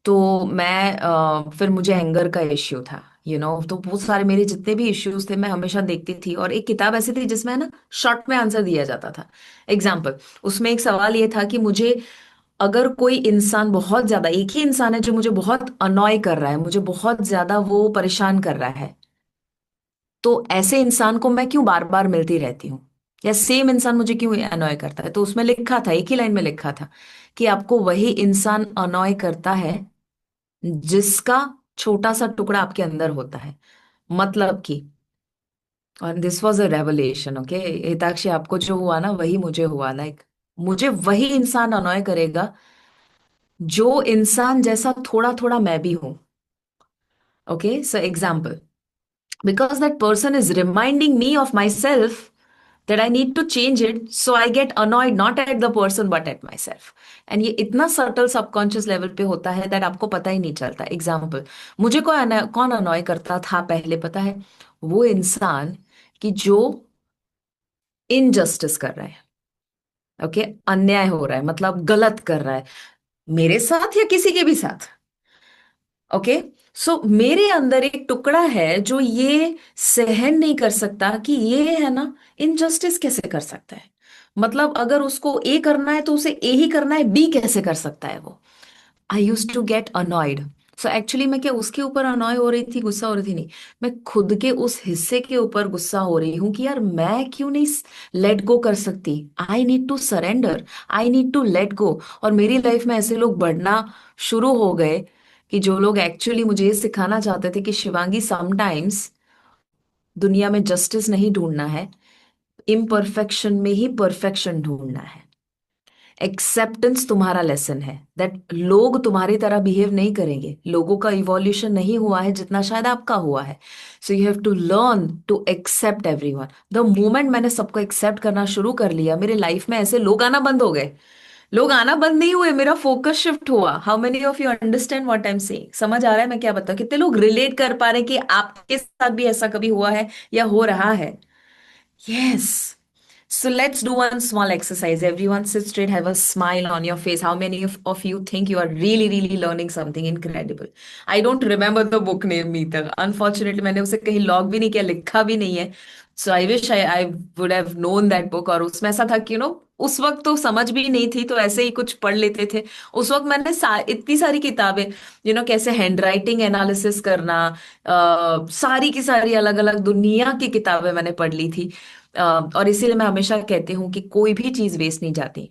तो मैं फिर मुझे एंगर का इश्यू था, तो वो सारे मेरे जितने भी इश्यूज थे मैं हमेशा देखती थी, और एक किताब ऐसी थी जिसमें ना शॉर्ट में आंसर दिया जाता था। एग्जाम्पल, उसमें एक सवाल ये था कि मुझे अगर कोई इंसान बहुत ज्यादा, एक ही इंसान है जो मुझे बहुत अनॉय कर रहा है, मुझे बहुत ज्यादा वो परेशान कर रहा है, तो ऐसे इंसान को मैं क्यों बार बार मिलती रहती हूँ, या सेम इंसान मुझे क्यों अनॉय करता है? तो उसमें लिखा था, एक ही लाइन में लिखा था कि आपको वही इंसान अनॉय करता है जिसका छोटा सा टुकड़ा आपके अंदर होता है। मतलब कि, और this was a revelation, okay Hitakshi, आपको जो हुआ ना वही मुझे हुआ। लाइक मुझे वही इंसान अनॉय करेगा जो इंसान जैसा थोड़ा थोड़ा मैं भी हूं। Okay, so example, because that person is reminding me of myself that I need to change it, so I get annoyed not at the person but at myself. And ये इतना subtle subconscious level पे होता है that आपको पता ही नहीं चलता। Example, मुझे कौन अनॉय करता था पहले पता है? वो इंसान कि जो इनजस्टिस कर रहा है, ओके, अन्याय हो रहा है, मतलब गलत कर रहा है, मेरे साथ या किसी के भी साथ। ओके, सो मेरे अंदर एक टुकड़ा है जो ये सहन नहीं कर सकता कि ये है ना, इनजस्टिस कैसे कर सकता है। मतलब अगर उसको ए करना है तो उसे ए ही करना है, बी कैसे कर सकता है वो। I use to get annoyed. So actually मैं क्या उसके ऊपर अनॉय हो रही थी, गुस्सा हो रही थी? नहीं, मैं खुद के उस हिस्से के ऊपर गुस्सा हो रही हूँ कि यार मैं क्यों नहीं लेट गो कर सकती। I need to surrender, I need to let go. और मेरी लाइफ में ऐसे लोग बढ़ना शुरू हो गए कि जो लोग एक्चुअली मुझे ये सिखाना चाहते थे कि शिवांगी समटाइम्स दुनिया में जस्टिस नहीं ढूंढना है, इम्परफेक्शन में ही परफेक्शन ढूंढना है। एक्सेप्टेंस तुम्हारा लेसन है, दैट लोग तुम्हारी तरह बिहेव नहीं करेंगे, लोगों का इवोल्यूशन नहीं हुआ है जितना शायद आपका हुआ है। So you have to learn to accept everyone. The moment मैंने सबको एक्सेप्ट करना शुरू कर लिया, मेरे लाइफ में ऐसे लोग आना बंद हो गए। लोग आना बंद नहीं हुए, मेरा फोकस शिफ्ट हुआ। How many of you understand what I am saying? समझ आ रहा है मैं क्या बताऊं? कितने लोग रिलेट कर पा रहे हैं कि आपके साथ भी ऐसा कभी हुआ है या हो रहा है? Yes. So let's do one small exercise. Everyone sit straight, have a smile on your face. How many of you think you are really, really learning something incredible? I don't remember the book name either. Unfortunately, मैंने उसे कहीं log भी नहीं किया, लिखा भी नहीं है। So I wish I would have known that book. और उसमें ऐसा था कि उस वक्त तो समझ भी नहीं थी, तो ऐसे ही कुछ पढ़ लेते थे। उस वक्त मैंने इतनी सारी किताबें, कैसे हैंड राइटिंग एनालिसिस करना, सारी की सारी अलग अलग दुनिया की किताबें मैंने पढ़ ली थी। और इसीलिए मैं हमेशा कहती हूँ कि कोई भी चीज वेस्ट नहीं जाती।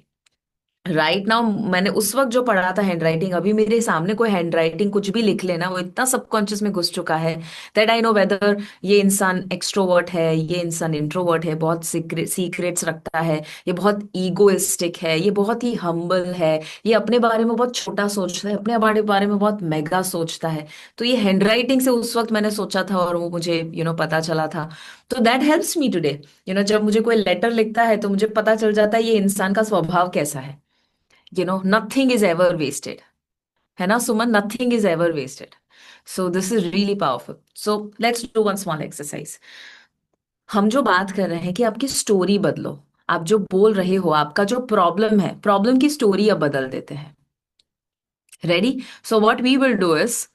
राइट नाउ मैंने उस वक्त जो पढ़ा था हैंड राइटिंग, अभी मेरे सामने कोई हैंड राइटिंग कुछ भी लिख लेना, वो इतना सबकॉन्शियस में घुस चुका है दैट आई नो वेदर ये इंसान एक्सट्रोवर्ट है, ये इंसान इंट्रोवर्ट है, बहुत सीक्रेट्स रखता है, ये बहुत ईगोइस्टिक है, ये बहुत ही हम्बल है, ये अपने बारे में बहुत छोटा सोचता है, अपने बारे में बहुत मेगा सोचता है। तो ये हैंड राइटिंग से उस वक्त मैंने सोचा था और वो मुझे पता चला था। तो दैट हेल्प्स मी टुडे। जब मुझे कोई लेटर लिखता है तो मुझे पता चल जाता है ये इंसान का स्वभाव कैसा है। नथिंग इज एवर वेस्टेड, है ना Suman? Nothing is ever wasted. So this is really powerful. So let's do one small exercise. हम जो बात कर रहे हैं कि आपकी स्टोरी बदलो, आप जो बोल रहे हो, आपका जो प्रॉब्लम है, प्रॉब्लम की स्टोरी अब बदल देते हैं। Ready? So what we will do is,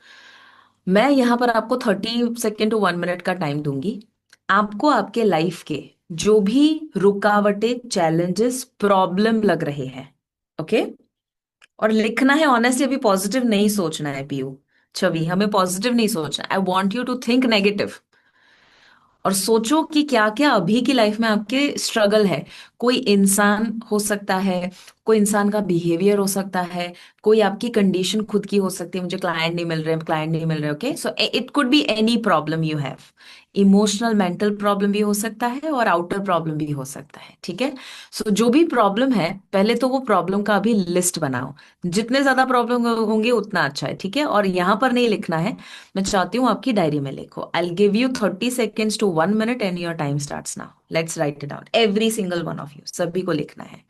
मैं यहां पर आपको 30 सेकेंड to 1 मिनट का टाइम दूंगी। आपको आपके लाइफ के जो भी रुकावटें, चैलेंजेस, प्रॉब्लम लग रहे हैं, ओके, और लिखना है ऑनेस्टली। अभी पॉजिटिव नहीं सोचना है पीयू, छवि, हमें पॉजिटिव नहीं सोचना। I want you to think negative और सोचो कि क्या क्या अभी की लाइफ में आपके स्ट्रगल है। कोई इंसान हो सकता है, कोई इंसान का बिहेवियर हो सकता है, कोई आपकी कंडीशन खुद की हो सकती है, मुझे क्लाइंट नहीं मिल रहे, okay. So it could be any problem you have. Emotional mental problem भी हो सकता है और आउटर प्रॉब्लम भी हो सकता है, ठीक है। सो जो भी प्रॉब्लम है, पहले तो वो प्रॉब्लम का अभी लिस्ट बनाओ। जितने ज्यादा प्रॉब्लम होंगे उतना अच्छा है, ठीक है। और यहां पर नहीं लिखना है, मैं चाहती हूँ आपकी डायरी में लिखो। I give you 30 seconds to 1 minute and your time starts now. Let's write it down, every single one of you, सभी को लिखना है।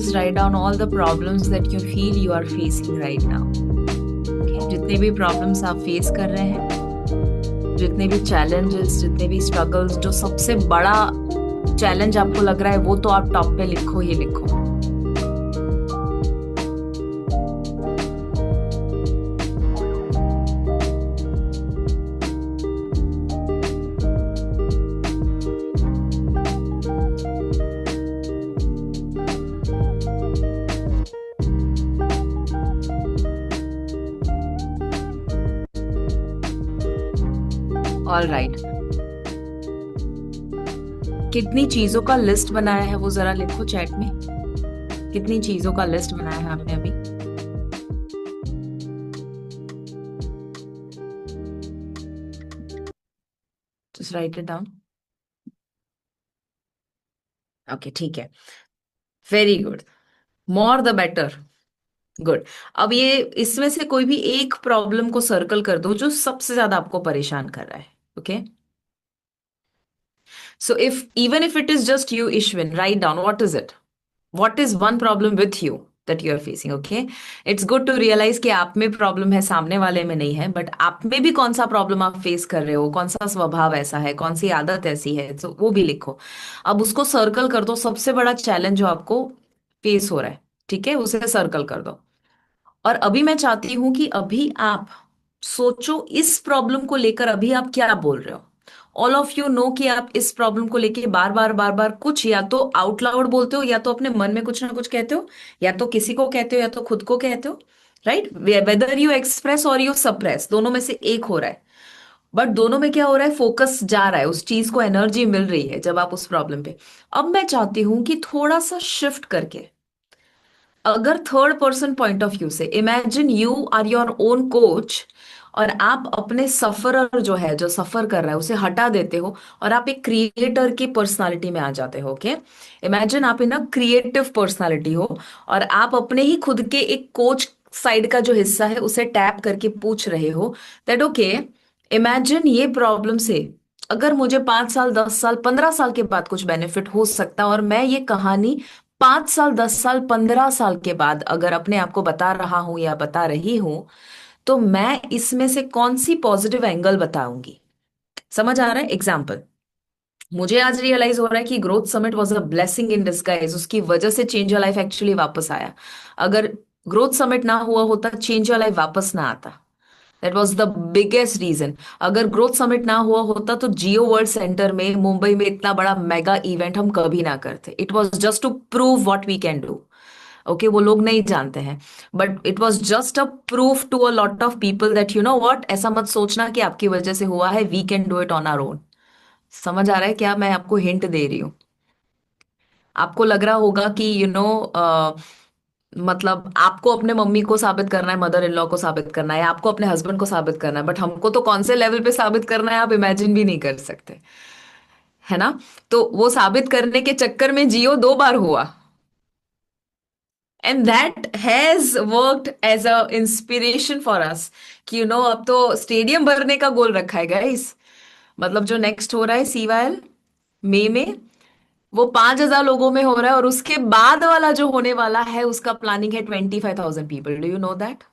just write down all the problems that you feel you are facing right now. Okay? जितने भी problems आप face कर रहे हैं, जितने भी challenges, जितने भी struggles, जो सबसे बड़ा challenge आपको लग रहा है वो तो आप टॉप पे लिखो ही लिखो. All right. कितनी चीजों का लिस्ट बनाया है वो जरा लिखो चैट में. कितनी चीजों का लिस्ट बनाया है आपने अभी? Just right it down. Okay, ठीक है. Very good. More the better. Good. अब ये इसमें से कोई भी एक प्रॉब्लम को सर्कल कर दो जो सबसे ज्यादा आपको परेशान कर रहा है. Okay. So even if it is just you, Ishwin, write down what is it? What is one problem with you that you are facing? Okay, it's good to realize कि आप में प्रॉब्लम है, सामने वाले में नहीं है, बट आप में भी कौन सा प्रॉब्लम आप फेस कर रहे हो, कौन सा स्वभाव ऐसा है, कौन सी आदत ऐसी है, तो वो भी लिखो. अब उसको सर्कल कर दो. सबसे बड़ा चैलेंज जो आपको फेस हो रहा है, ठीक है, उसे सर्कल कर दो. और अभी मैं चाहती हूं कि अभी आप सोचो इस प्रॉब्लम को लेकर अभी आप क्या बोल रहे हो. ऑल ऑफ यू नो कि आप इस प्रॉब्लम को लेके बार बार कुछ या तो आउट लाउड बोलते हो, या तो अपने मन में कुछ ना कुछ कहते हो, या तो किसी को कहते हो, या तो खुद को कहते हो. राइट? वेदर यू एक्सप्रेस और यू सप्रेस, दोनों में से एक हो रहा है. बट दोनों में क्या हो रहा है? फोकस जा रहा है, उस चीज को एनर्जी मिल रही है जब आप उस प्रॉब्लम पे. अब मैं चाहती हूं कि थोड़ा सा शिफ्ट करके, अगर third person point of view से, imagine you are your own coach, और आप अपने सफरर जो है, जो सफर कर रहा है, उसे हटा देते हो और आप एक क्रिएटर की पर्सनालिटी में आ जाते हो. ओके, इमेजिन आप इन अ क्रिएटिव पर्सनालिटी हो और आप अपने ही खुद के एक कोच साइड का जो हिस्सा है उसे टैप करके पूछ रहे हो दैट ओके, इमेजिन ये प्रॉब्लम से अगर मुझे 5 साल, 10 साल, 15 साल के बाद कुछ बेनिफिट हो सकता, और मैं ये कहानी 5 साल, 10 साल, 15 साल के बाद अगर अपने आप को बता रहा हूं या बता रही हूं, तो मैं इसमें से कौन सी पॉजिटिव एंगल बताऊंगी. समझ आ रहा है? एग्जाम्पल, मुझे आज रियलाइज हो रहा है कि growth summit was a blessing in disguise. उसकी वजह से चेंज योर लाइफ एक्चुअली वापस आया. अगर ग्रोथ समिट ना हुआ होता, चेंज योर लाइफ वापस ना आता. That was the biggest reason. अगर ग्रोथ समिट ना हुआ होता तो जियो वर्ल्ड सेंटर में मुंबई में इतना बड़ा मेगा इवेंट हम कभी ना करते. It was just to prove what we can do. Okay, वो लोग नहीं जानते हैं, but it was just a proof to a lot of people that you know what, ऐसा मत सोचना कि आपकी वजह से हुआ है, we can do it on our own. समझ आ रहा है क्या मैं आपको हिंट दे रही हूँ? आपको लग रहा होगा कि मतलब आपको अपने मम्मी को साबित करना है, मदर इन लॉ को साबित करना है, आपको अपने हस्बैंड को साबित करना है, बट हमको तो कौन से लेवल पे साबित करना है आप इमेजिन भी नहीं कर सकते, है ना? तो वो साबित करने के चक्कर में जियो 2 बार हुआ. And that has worked as an inspiration for us कि अब तो स्टेडियम भरने का गोल रखा है गाइस. मतलब जो नेक्स्ट हो रहा है सीवायल मई में, वो 5,000 लोगों में हो रहा है, और उसके बाद वाला जो होने वाला है उसका प्लानिंग है 25,000 people. Do you know that?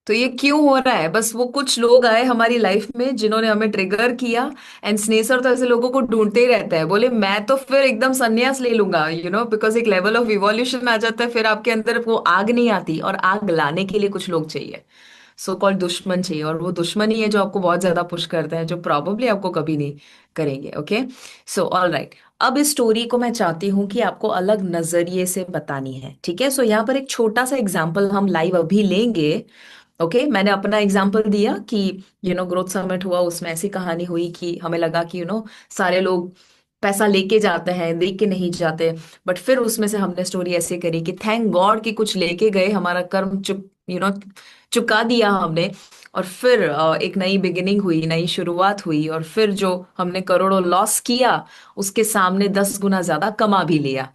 तो ये क्यों हो रहा है? बस वो कुछ लोग आए हमारी लाइफ में जिन्होंने हमें ट्रिगर किया. एंड स्नेसर तो ऐसे लोगों को ढूंढते ही रहता है. बोले मैं तो फिर एकदम संन्यास ले लूंगा, बिकॉज एक लेवल ऑफ इवोल्यूशन आ जाता है, फिर आपके अंदर वो आग नहीं आती, और आग लाने के लिए कुछ लोग चाहिए, सो कॉल्ड दुश्मन चाहिए. और वो दुश्मन ही है जो आपको बहुत ज्यादा पुश करते हैं, जो प्रॉब्ली आपको कभी नहीं करेंगे. Okay, so all right. अब इस स्टोरी को मैं चाहती हूँ कि आपको अलग नजरिए से बतानी है. ठीक है, सो यहाँ पर एक छोटा सा एग्जाम्पल हम लाइव अभी लेंगे. ओके, मैंने अपना एग्जाम्पल दिया कि ग्रोथ समिट हुआ, उसमें ऐसी कहानी हुई कि हमें लगा कि सारे लोग पैसा लेके जाते हैं, दे के नहीं जाते. बट फिर उसमें से हमने स्टोरी ऐसे करी कि थैंक गॉड कि कुछ लेके गए, हमारा कर्म चुका दिया हमने. और फिर एक नई बिगिनिंग हुई, नई शुरुआत हुई, और फिर जो हमने करोड़ों लॉस किया उसके सामने 10 गुना ज्यादा कमा भी लिया.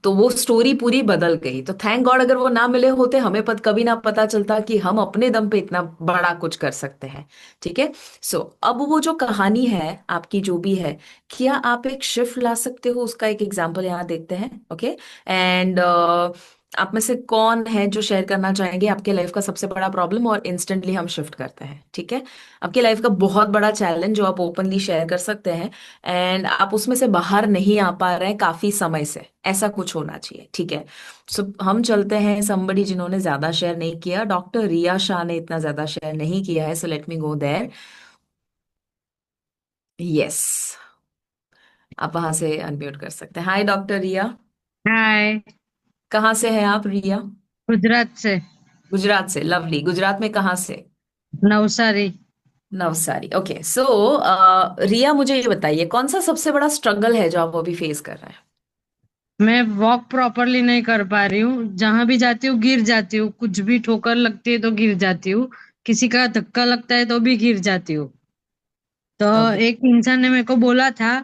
तो वो स्टोरी पूरी बदल गई। तो थैंक गॉड अगर वो ना मिले होते, हमें कभी ना पता चलता कि हम अपने दम पे इतना बड़ा कुछ कर सकते हैं। ठीक है। सो अब वो जो कहानी है आपकी जो भी है, क्या आप एक शिफ्ट ला सकते हो? उसका एक एग्जांपल यहाँ देखते हैं। ओके। एंड आप में से कौन है जो शेयर करना चाहेंगे आपके लाइफ का सबसे बड़ा प्रॉब्लम, और इंस्टेंटली हम शिफ्ट करते हैं। ठीक है। आपकी लाइफ का बहुत बड़ा चैलेंज जो आप ओपनली शेयर कर सकते हैं, एंड आप उसमें से बाहर नहीं आ पा रहे हैं काफी समय से, ऐसा कुछ होना चाहिए। ठीक है। सो हम चलते हैं somebody जिन्होंने ज्यादा शेयर नहीं किया। डॉक्टर रिया शाह ने इतना ज्यादा शेयर नहीं किया है, so let me go there. Yes, आप वहां से अनम्यूट कर सकते हैं। Hi doctor Riya. हाय। कहाँ से हैं आप रिया? गुजरात से। गुजरात से, लवली। गुजरात में कहाँ से? नवसारी। नवसारी। ओके। सो रिया, मुझे ये बताइए कौन सा सबसे बड़ा स्ट्रगल है जो आप अभी फेस कर रहे हैं? मैं वॉक प्रॉपरली नहीं कर पा रही हूँ, जहां भी जाती हूँ गिर जाती हूँ, कुछ भी ठोकर लगती है तो गिर जाती हूँ, किसी का धक्का लगता है तो भी गिर जाती हूँ। तो ओके। एक इंसान ने मेरे को बोला था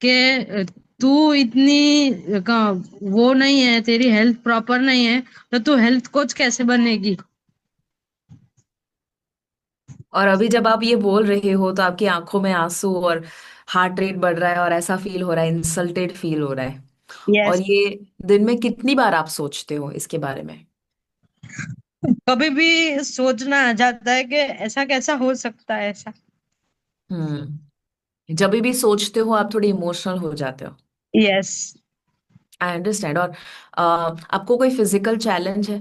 कि तू इतनी वो नहीं है, तेरी हेल्थ प्रॉपर नहीं है, तो तू हेल्थ कोच कैसे बनेगी। और अभी जब आप ये बोल रहे हो तो आपकी आंखों में आंसू और हार्ट रेट बढ़ रहा है और ऐसा फील हो रहा है, इंसल्टेड फील हो रहा है। और यस। ये दिन में कितनी बार आप सोचते हो इसके बारे में? कभी भी सोचना आ जाता है कि ऐसा कैसा हो सकता है ऐसा। जब भी सोचते हो आप थोड़ी इमोशनल हो जाते हो। यस। I understand. और आपको कोई फिजिकल चैलेंज है?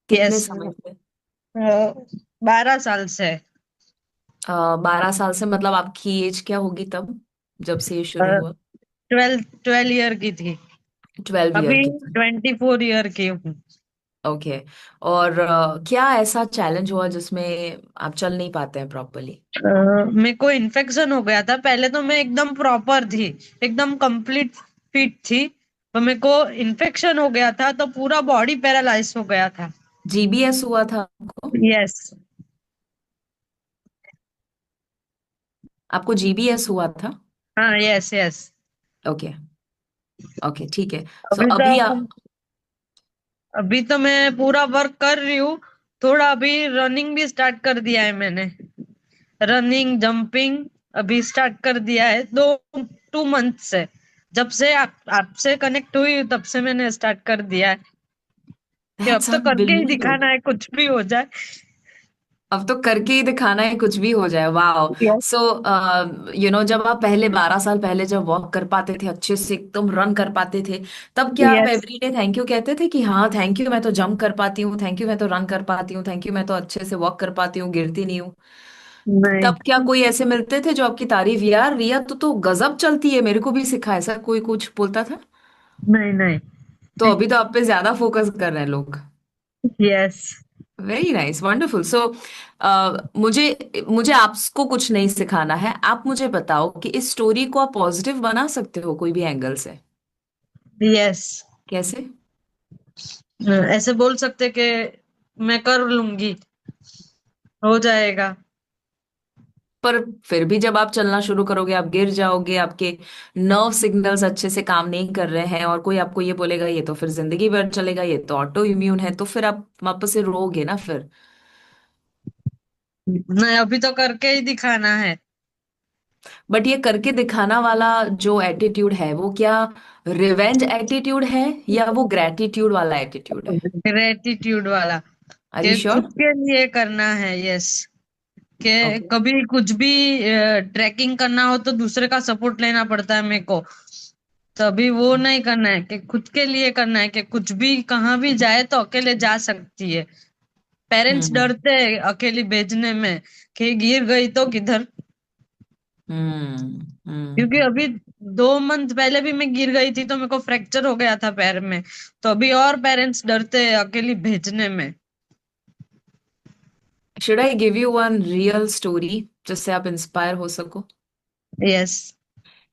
कितने यस। समय से? 12 साल से। 12 साल से, मतलब आपकी एज क्या होगी तब जब से ये शुरू हुआ? 12 ईयर की थी। 12 ईयर अभी की थी। 24 ईयर की हूँ। ओके। और क्या ऐसा चैलेंज हुआ जिसमें आप चल नहीं पाते हैं प्रॉपरली? मेरे को इन्फेक्शन हो गया था। पहले तो मैं एकदम प्रॉपर थी, एकदम कंप्लीट फिट थी, तो मेरे को इन्फेक्शन हो गया था तो पूरा बॉडी पैरालाइज हो गया था। जीबीएस हुआ था आपको? यस। आपको जीबीएस हुआ था? हाँ, यस यस। ओके। ओके, ठीक है। सो अभी तो अभी आप। अभी तो मैं पूरा वर्क कर रही हूँ। थोड़ा अभी रनिंग भी स्टार्ट कर दिया है मैंने। रनिंग जंपिंग अभी स्टार्ट कर दिया है, 2 मंथ से। जब से आपसे कनेक्ट हुई तब से मैंने स्टार्ट कर दिया है कि अब दैट्स तो करके ही अनबिलीवेबल। दिखाना है, कुछ भी हो जाए। अब तो करके ही दिखाना है, कुछ भी हो जाए। वाह। यस। सो जब आप पहले 12 साल पहले जब वॉक कर पाते थे अच्छे से, एकदम रन कर पाते थे, तब क्या आप यस। एवरीडे थैंक यू कहते थे कि हाँ थैंक यू मैं तो जंप कर पाती हूँ, थैंक यू मैं तो रन कर पाती हूँ, थैंक यू मैं तो अच्छे से वॉक कर पाती हूँ, गिरती नहीं हूँ? नहीं तब क्या कोई ऐसे मिलते थे जो आपकी तारीफ, यार रिया तो गजब चलती है, मेरे को भी सिखा, ऐसा कोई कुछ बोलता था? नहीं नहीं। तो अभी तो आप पे ज्यादा फोकस कर रहे हैं लोग। Yes. Very nice, wonderful. So मुझे मुझे आपको कुछ नहीं सिखाना है। आप मुझे बताओ कि इस स्टोरी को आप पॉजिटिव बना सकते हो कोई भी एंगल से? यस। कैसे? ऐसे बोल सकते कि मैं कर लूंगी, हो जाएगा। पर फिर भी जब आप चलना शुरू करोगे आप गिर जाओगे, आपके नर्व सिग्नल्स अच्छे से काम नहीं कर रहे हैं, और कोई आपको ये बोलेगा ये तो फिर जिंदगी भर चलेगा, ये तो ऑटो इम्यून है, तो फिर आप वापस से रोगे ना फिर। नहीं, अभी तो करके ही दिखाना है। बट ये करके दिखाना वाला जो एटीट्यूड है वो क्या रिवेंज एटीट्यूड है या वो ग्रेटिट्यूड वाला एटीट्यूड है? ग्रेटिट्यूड वाला, आर यू कि श्योर? खुद के लिए करना है। यस। कि ओके। कभी कुछ भी ट्रैकिंग करना हो तो दूसरे का सपोर्ट लेना पड़ता है मेरे को। तो अभी वो नहीं करना है, कि खुद के लिए करना है, कि कुछ भी कहाँ भी जाए तो अकेले जा सकती है। पेरेंट्स हम्म। डरते हैं अकेली भेजने में, कि गिर गई तो किधर। हम्म। क्योंकि हम्म। अभी 2 मंथ पहले भी मैं गिर गई थी तो मेरे को फ्रैक्चर हो गया था पैर में। तो अभी और पेरेंट्स डरते हैं अकेली भेजने में। Should I give you one real story जिससे आप इंस्पायर हो सको? यस।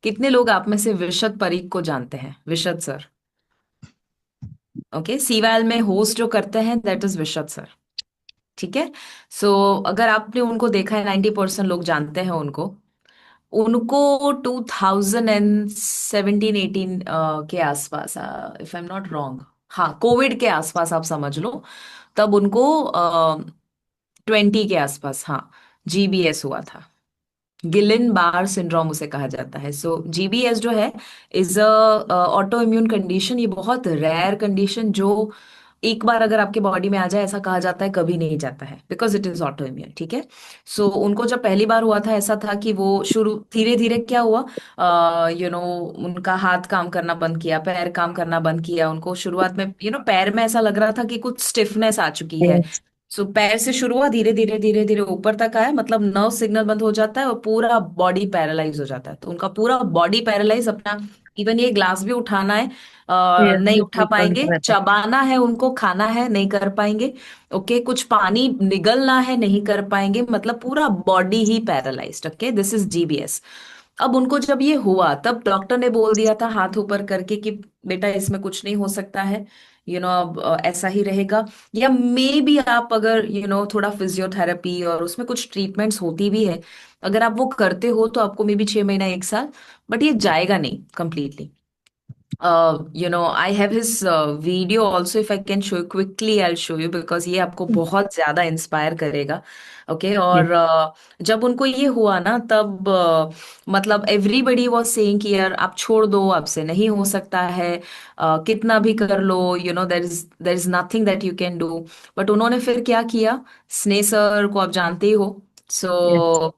कितने लोग आप में से विशद परीख को जानते हैं? विशद सर। ओके, सीवैल में होस्ट जो करते हैं दैट इज विशद सर। ठीक है। सो अगर आपने उनको देखा है, 90% लोग जानते हैं उनको। उनको 2017-18 के आसपास, if I am not wrong, हाँ कोविड के आसपास आप समझ लो, तब उनको 20 के आसपास, हाँ, जीबीएस हुआ था। गिलिन बार सिंड्रोम उसे कहा जाता है। सो जीबीएस जो है is a auto immune condition. ये बहुत रेयर कंडीशन जो एक बार अगर आपके बॉडी में आ जाए, ऐसा कहा जाता है कभी नहीं जाता है, because it is auto immune, ठीक है। सो उनको जब पहली बार हुआ था, ऐसा था कि वो शुरू धीरे धीरे क्या हुआ, उनका हाथ काम करना बंद किया, पैर काम करना बंद किया। उनको शुरुआत में पैर में ऐसा लग रहा था कि कुछ स्टिफनेस आ चुकी है। Yes. सो पैर से शुरू हुआ, धीरे धीरे धीरे धीरे ऊपर तक आया, मतलब नर्व सिग्नल बंद हो जाता है और पूरा बॉडी पैरालाइज हो जाता है। तो उनका पूरा बॉडी पैरालाइज, अपना इवन ये ग्लास भी उठाना है Yes, नहीं उठा difficult पाएंगे, रहता चबाना है उनको, खाना है नहीं कर पाएंगे। ओके, कुछ पानी निगलना है नहीं कर पाएंगे, मतलब पूरा body he paralysed. Okay, this is GBS. अब उनको जब ये हुआ, तब डॉक्टर ने बोल दिया था हाथ ऊपर करके कि बेटा इसमें कुछ नहीं हो सकता है, अब ऐसा ही रहेगा। या मे बी आप अगर थोड़ा फिजियोथेरेपी और उसमें कुछ ट्रीटमेंट्स होती भी है, अगर आप वो करते हो तो आपको मे बी 6 महीना 1 साल, बट ये जाएगा नहीं completely. I have his video also. If I can show you quickly, I'll show you, because ये आपको है। बहुत ज्यादा इंस्पायर करेगा। Okay, Yes. और जब उनको ये हुआ ना, तब मतलब एवरीबडी वॉज सेइंग कि यार आप छोड़ दो, आपसे नहीं हो सकता है, कितना भी कर लो, there is nothing that you can do. But उन्होंने फिर क्या किया, स्ने सर को आप जानते ही हो। Yes. सो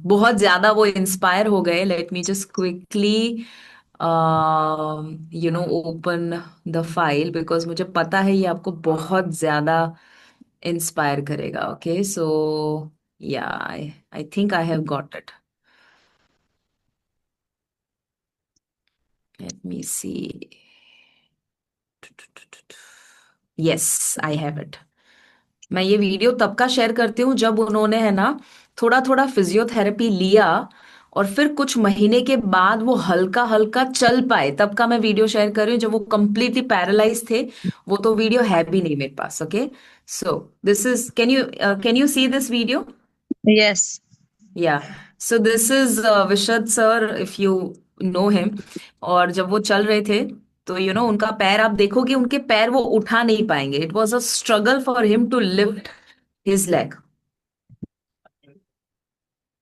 बहुत ज्यादा वो इंस्पायर हो गए। Late me just quickly open the file, because मुझे पता है ये आपको बहुत ज्यादा इंस्पायर करेगा। ओके, सो या I think I have got it. Let me see. Yes, I have it. मैं ये वीडियो तब का शेयर करती हूँ जब उन्होंने, है ना, थोड़ा थोड़ा फिजियोथेरेपी लिया, और फिर कुछ महीने के बाद वो हल्का हल्का चल पाए, तब का मैं वीडियो शेयर कर रही हूँ, जब वो कंप्लीटली पैरालाइज थे। वो तो वीडियो है भी नहीं मेरे पास। Okay, so this is, can you see this video? Yes. Yeah, so this is Vishad sir, if you know him. और जब वो चल रहे थे, तो उनका पैर आप देखोगे, उनके पैर वो उठा नहीं पाएंगे। It was a struggle for him to lift his leg.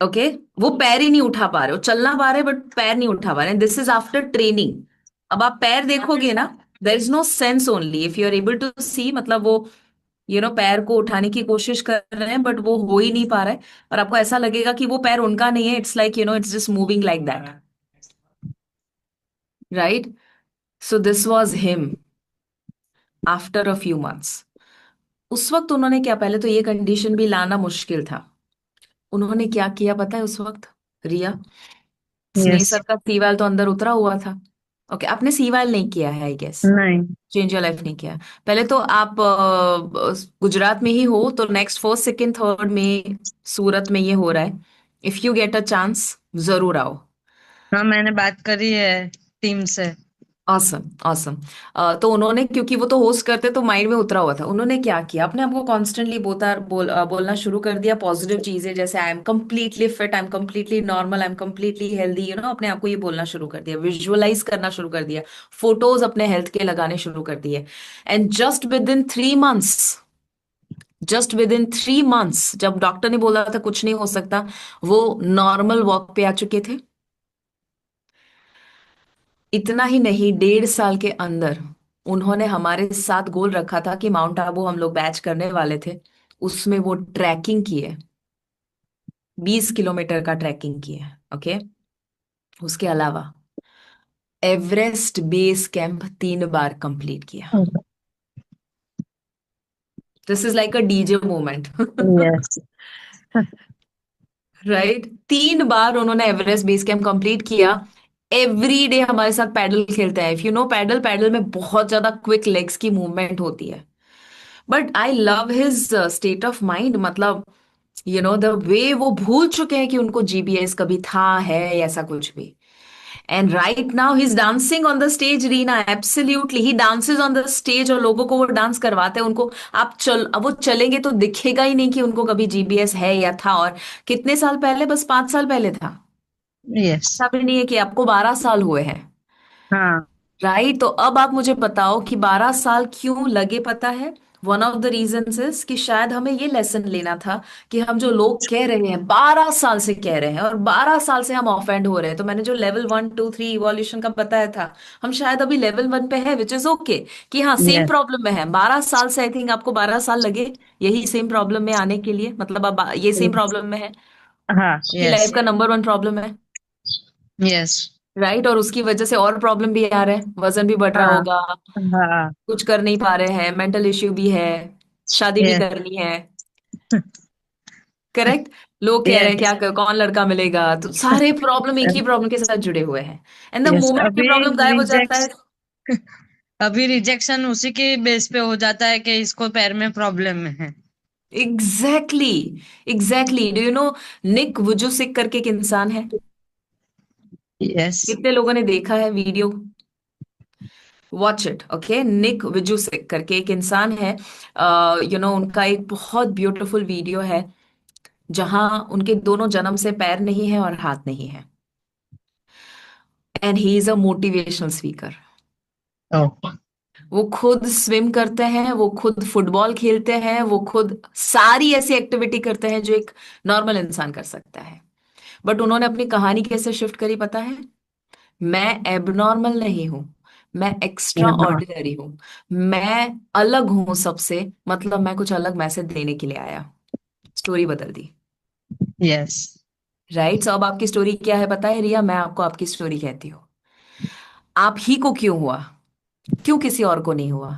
Okay, वो पैर ही नहीं उठा पा रहे, वो चलना पा रहे बट पैर नहीं उठा पा रहे। This is after training. अब आप पैर देखोगे ना, there is no sense, only if you are able to see, मतलब वो पैर को उठाने की कोशिश कर रहे हैं बट वो हो ही नहीं पा रहा है। और आपको ऐसा लगेगा कि वो पैर उनका नहीं है, it's like it's just moving like that, right? So this was him after a few months. उस वक्त उन्होंने क्या, पहले तो ये कंडीशन भी लाना मुश्किल था। उन्होंने क्या किया पता है उस वक्त, रिया? स्नेह Yes. सर का सीवाल तो अंदर उतरा हुआ था। ओके, आपने सीवाल नहीं किया है आई गेस, नहीं। चेंज योर लाइफ नहीं किया है। पहले तो आप गुजरात में ही हो, तो नेक्स्ट फर्स्ट सेकंड थर्ड में सूरत में ये हो रहा है। If you get a chance, जरूर आओ। हाँ, मैंने बात करी है टीम से। Awesome, awesome. तो उन्होंने, क्योंकि वो तो होस्ट करते, तो माइंड में उतरा हुआ था। उन्होंने क्या किया, अपने आपको कॉन्स्टेंटली बोलना शुरू कर दिया पॉजिटिव चीजें, जैसे I am completely fit, I am completely normal, I am completely healthy. अपने आप को ये बोलना शुरू कर दिया, विजुअलाइज करना शुरू कर दिया, फोटोज अपने हेल्थ के लगाने शुरू कर दिए। And just with in 3 months, जब डॉक्टर ने बोला था कुछ नहीं हो सकता, वो नॉर्मल वॉक पे आ चुके थे। इतना ही नहीं, 1.5 साल के अंदर उन्होंने हमारे साथ गोल रखा था कि माउंट आबू हम लोग बैच करने वाले थे, उसमें वो ट्रैकिंग की है, 20 किलोमीटर का ट्रैकिंग की है। ओके, उसके अलावा एवरेस्ट बेस कैंप 3 बार कंप्लीट किया। This is like a DJ moment. Yes. Right, 3 बार उन्होंने एवरेस्ट बेस कैंप कंप्लीट किया। एवरी डे हमारे साथ पैडल खेलते हैं। If you know padel, padel में बहुत ज्यादा क्विक लेग्स की मूवमेंट होती है। But I love his state of mind, मतलब द वे वो भूल चुके हैं कि उनको जीबीएस कभी था है या ऐसा कुछ भी। And right now he is dancing on the stage Reena, absolutely he dances on the stage, और लोगों को वो डांस करवाते हैं उनको। अब वो चलेंगे तो दिखेगा ही नहीं कि उनको कभी जीबीएस है या था। और कितने साल पहले? बस 5 साल पहले था। यस। ऐसा भी नहीं है कि आपको 12 साल हुए हैं। हाँ। राइट, तो अब आप मुझे बताओ कि 12 साल क्यों लगे, पता है? One of the reasons is कि शायद हमें ये लेसन लेना था कि हम जो लोग कह रहे हैं 12 साल से कह रहे हैं और 12 साल से हम ऑफेंड हो रहे हैं, तो मैंने जो लेवल 1 2 3 इवोल्यूशन का बताया था, हम शायद अभी लेवल 1 पे है, विच इज ओके। कि हाँ, सेम यस। प्रॉब्लम में है 12 साल से। आई थिंक आपको 12 साल लगे यही सेम प्रॉब्लम में आने के लिए, मतलब अब ये सेम प्रॉब्लम में है हाँ। कि लाइफ यस। का नंबर 1 प्रॉब्लम है। यस। राइट, और उसकी वजह से और प्रॉब्लम भी आ रहे हैं, वजन भी बढ़ रहा हाँ। होगा, हाँ। कुछ कर नहीं पा रहे हैं, मेंटल इश्यू भी है, शादी भी यस। करनी है। करेक्ट। लोग कह रहे हैं यस। कौन लड़का मिलेगा, तो सारे प्रॉब्लम एक ही प्रॉब्लम के साथ जुड़े हुए हैं। And the yes. मोमेंट ये अभी प्रॉब्लम गायब हो जाता है। रिजेक्ट अभी रिजेक्शन उसी के बेस पे हो जाता है कि इसको पैर में प्रॉब्लम है। Exactly, exactly. Do you know Nick Vujicic करके एक इंसान है? यस। कितने लोगों ने देखा है video? Watch it, okay. Nick Vujicic करके एक इंसान है। उनका एक बहुत ब्यूटीफुल वीडियो है जहां उनके दोनों जन्म से पैर नहीं है और हाथ नहीं है। And he is a motivational speaker. Oh. वो खुद स्विम करते हैं, वो खुद फुटबॉल खेलते हैं, वो खुद सारी ऐसी एक्टिविटी करते हैं जो एक नॉर्मल इंसान कर सकता है। बट उन्होंने अपनी कहानी कैसे शिफ्ट करी, पता है? मैं एबनॉर्मल नहीं हूं, मैं एक्स्ट्रा हाँ। ऑर्डिनरी हूं, मैं अलग हूं सबसे, मतलब मैं कुछ अलग मैसेज देने के लिए आया। स्टोरी बदल दी। यस। राइट, सो अब आपकी स्टोरी क्या है पता है रिया? मैं आपको आपकी स्टोरी कहती हूँ। आप ही को क्यों हुआ, क्यों किसी और को नहीं हुआ?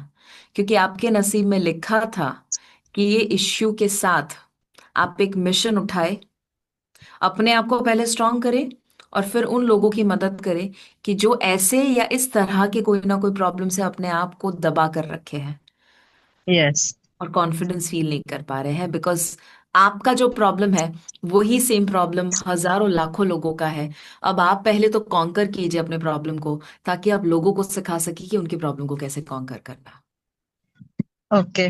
क्योंकि आपके नसीब में लिखा था कि ये इश्यू के साथ आप एक मिशन उठाए, अपने आप को पहले स्ट्रांग करें और फिर उन लोगों की मदद करें कि जो ऐसे या इस तरह के कोई ना कोई प्रॉब्लम से अपने आप को दबा कर रखे हैं यस। और कॉन्फिडेंस फील नहीं कर पा रहे हैं। बिकॉज आपका जो प्रॉब्लम है वही सेम प्रॉब्लम हजारों लाखों लोगों का है। अब आप पहले तो कॉन्कर कीजिए अपने प्रॉब्लम को, ताकि आप लोगों को सिखा सके कि उनके प्रॉब्लम को कैसे कॉन्कर करना। ओके।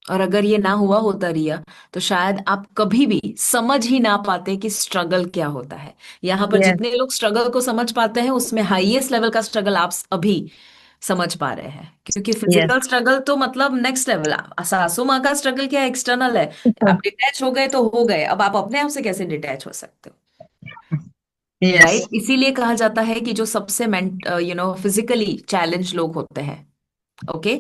और अगर ये ना हुआ होता रिया, तो शायद आप कभी भी समझ ही ना पाते कि स्ट्रगल क्या होता है। यहाँ पर यस। जितने लोग स्ट्रगल को समझ पाते हैं उसमें हाईएस्ट लेवल का स्ट्रगल आप अभी समझ पा रहे हैं। क्योंकि यस। फिजिकल स्ट्रगल तो मतलब नेक्स्ट लेवल। सासू माँ का स्ट्रगल क्या एक्सटर्नल है, आप डिटैच हो गए तो हो गए, अब आप अपने आप से कैसे डिटैच हो सकते हो? यस। राइट, इसीलिए कहा जाता है कि जो सबसे फिजिकली चैलेंज लोग होते हैं, ओके,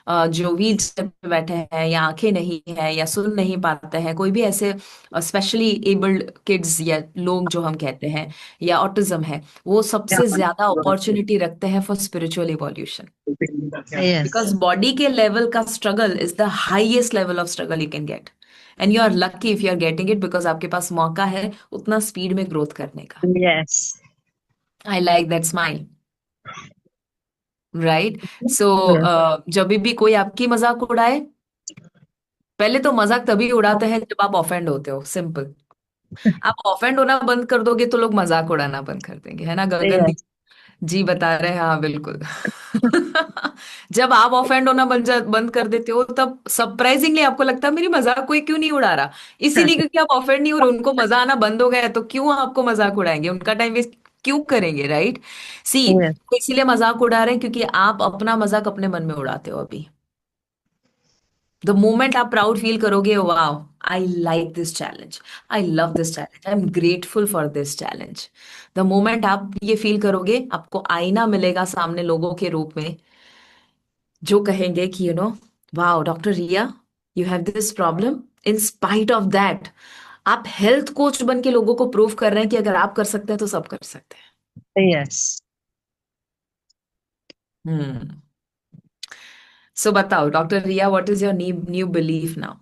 जो व्हील चेयर पे बैठे हैं या आंखें नहीं है या सुन नहीं पाते हैं, कोई भी ऐसे स्पेशली एबल्ड किड्स या लोग जो हम कहते हैं, या ऑटिज्म है, वो सबसे ज्यादा अपॉर्चुनिटी रखते हैं for spiritual evolution. Yes. Because body के लेवल का struggle is the highest level of struggle you can get. And you are lucky if you are getting it, because आपके पास मौका है उतना स्पीड में ग्रोथ करने का। Yes. I like that smile. Right, so जब भी कोई आपकी मजाक उड़ाए, पहले तो मजाक तभी उड़ाते हैं जब आप ऑफेंड होते हो, सिंपल। आप ऑफेंड होना बंद कर दोगे तो लोग मजाक उड़ाना बंद कर देंगे, है ना? गगन यस। जी बता रहे हैं, हाँ बिल्कुल। जब आप ऑफेंड होना बंद कर देते हो, तब सरप्राइजिंगली आपको लगता है मेरी मजाक कोई क्यों नहीं उड़ा रहा। इसीलिए क्योंकि आप ऑफेंड नहीं हो रहे, उनको मजा आना बंद हो गया है, तो क्यों आपको मजाक उड़ाएंगे, उनका टाइम वेस्ट क्यों करेंगे? राइट, सी, यस। इसीलिए मजाक उड़ा रहे हैं क्योंकि आप अपना मजाक अपने मन में उड़ाते हो अभी। द मोमेंट आप प्राउड फील करोगे, wow, I like this challenge, I love this challenge, I am grateful for this challenge. The moment आप ये फील करोगे, आपको आईना मिलेगा सामने लोगों के रूप में जो कहेंगे कि wow doctor Riya, you have this problem, in spite of that आप हेल्थ कोच बन के लोगों को प्रूव कर रहे हैं कि अगर आप कर सकते हैं तो सब कर सकते हैं। यस। हम्म। सो बताओ doctor Riya, what is your new new belief now?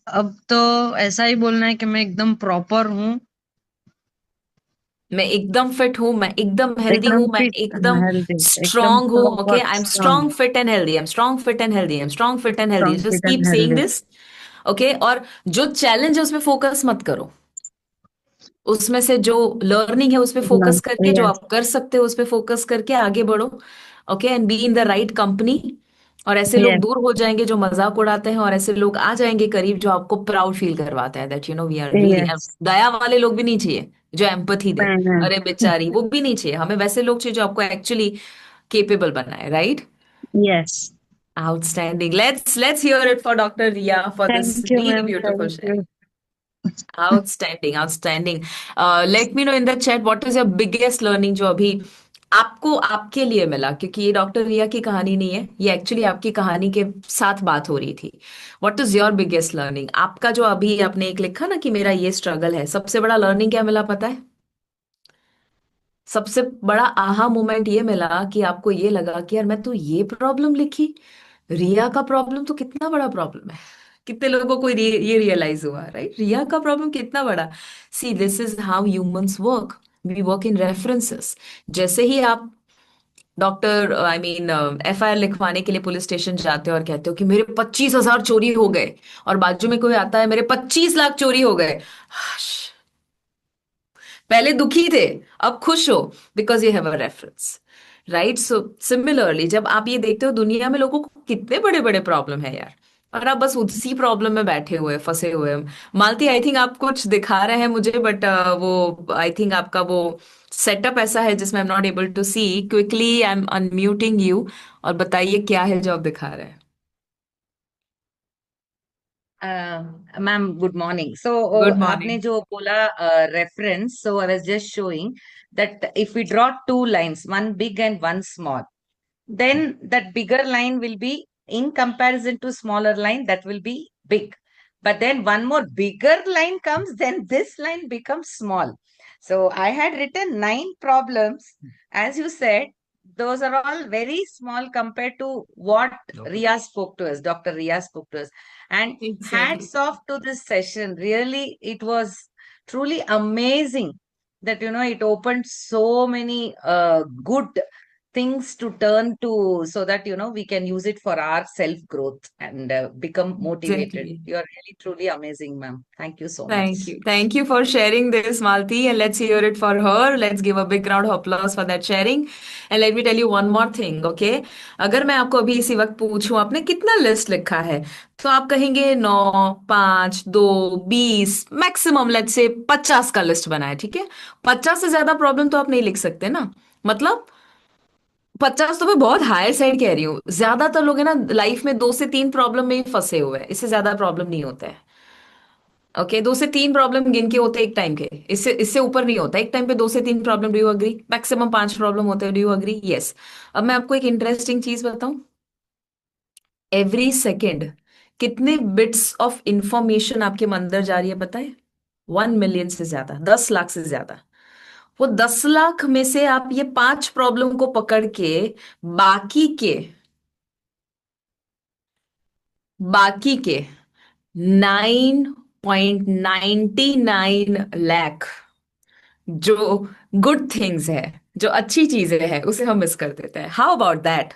अब तो ऐसा ही बोलना है कि मैं एकदम प्रॉपर हूँ। मैं एकदम फिट हूँ, मैं एकदम हेल्दी एकदम हूँ, मैं फिट, एकदम हेल्दी, एकदम स्ट्रांग हूँ। Okay, proper I am strong, strong fit and healthy, I am strong fit and healthy, I am strong fit and healthy, strong, just fit keep and saying healthy. This. Okay, और जो challenge है उसमें focus मत करो। उसमें से जो learning है उस पे फोकस करके, जो Yes, आप कर सकते हो उस पे फोकस करके आगे बढ़ो। Okay, and be in the right company. और ऐसे लोग yes, दूर हो जाएंगे जो मजाक उड़ाते हैं, और ऐसे लोग आ जाएंगे करीब जो आपको प्राउड फील करवाते हैं, that you know we are really. yes. दया वाले लोग भी नहीं चाहिए जो एम्पथी दे, Fine. अरे बेचारी, वो भी नहीं चाहिए हमें। वैसे लोग चाहिए जो आपको एक्चुअली केपेबल बनाए, right? Yes. Outstanding. Let's hear it for Dr. Ria for this Thank you, really ma'am. beautiful Thank sharing. you. Outstanding, outstanding. Let me know in the chat what is your biggest learning जो अभी आपको आपके लिए मिला, क्योंकि ये doctor रिया की कहानी नहीं है, ये एक्चुअली आपकी कहानी के साथ बात हो रही थी। What is your biggest learning? आपका जो अभी आपने एक लिखा ना कि मेरा ये स्ट्रगल है, सबसे बड़ा लर्निंग क्या मिला पता है? सबसे बड़ा आहा मोमेंट ये मिला कि आपको ये लगा कि यार मैं तो ये प्रॉब्लम लिखी, रिया का प्रॉब्लम तो कितना बड़ा प्रॉब्लम है। कितने लोगों को ये रियलाइज हुआ, राइट? रिया का प्रॉब्लम कितना बड़ा। See, this is how humans work, we work in references. जैसे ही आप डॉक्टर आई मीन एफआईआर लिखवाने के लिए पुलिस स्टेशन जाते हो और कहते हो कि मेरे 25,000 चोरी हो गए, और बाजू में कोई आता है मेरे 25 लाख चोरी हो गए, पहले दुखी थे, अब खुश हो, because you have a reference, right? So similarly जब आप ये देखते हो दुनिया में लोगों को कितने बड़े बड़े प्रॉब्लम है यार, और आप बस उसी प्रॉब्लम में बैठे हुए फंसे हुए हैं। मालती, आई थिंक आप कुछ दिखा रहे हैं मुझे, बट वो आई थिंक आपका वो सेटअप ऐसा है जिसमें I am not able to see quickly. I am unmuting you, और बताइए क्या है जो आप दिखा रहे हैं। Ma'am good morning so good आपने मॉर्निंग। जो बोला reference so I was just showing that if we draw two lines one big and one small then that bigger line will be in comparison to smaller line that will be big, but then one more bigger line comes, then this line becomes small. So I had written 9 problems, as you said. Those are all very small compared to what Ria spoke to us, Dr. Ria spoke to us. And Exactly. hats off to this session, really it was truly amazing that it opened so many good things to turn to, so that we can use it for our self growth and become motivated. Exactly. You are really truly amazing, ma'am. Thank you so much. Thank you. Thank you for sharing this, Malti. And let's hear it for her. Let's give a big round of applause for that sharing. And let me tell you one more thing, okay? अगर मैं आपको अभी इसी वक्त पूछूं आपने कितना list लिखा है, तो आप कहेंगे 9, 5, 2, 20, मैक्सिमम लेट्स से 50 का लिस्ट बनाए, ठीक है? 50 से ज्यादा प्रॉब्लम तो आप नहीं लिख सकते ना। मतलब 50 तो मैं बहुत हायर साइड कह रही हूँ। ज्यादातर लोग है ना लाइफ में 2 से 3 प्रॉब्लम में ही फंसे हुए हैं, इससे ज्यादा प्रॉब्लम नहीं होता है। ओके, 2 से 3 प्रॉब्लम गिन के होते हैं एक टाइम के, इससे इससे ऊपर नहीं होता एक टाइम पे 2 से 3 problem. Do you agree? Maximum 5 problem होते हैं। Do you agree? यस। अब मैं आपको एक इंटरेस्टिंग चीज बताऊं। एवरी सेकेंड कितने बिट्स ऑफ इंफॉर्मेशन आपके अंदर जा रही है पता है? 1 मिलियन से ज्यादा, 10 लाख से ज्यादा। वो 10 लाख में से आप ये 5 प्रॉब्लम को पकड़ के बाकी के 9.99 लाख जो गुड थिंग्स है, जो अच्छी चीजें हैं, उसे हम मिस कर देते हैं। How about that?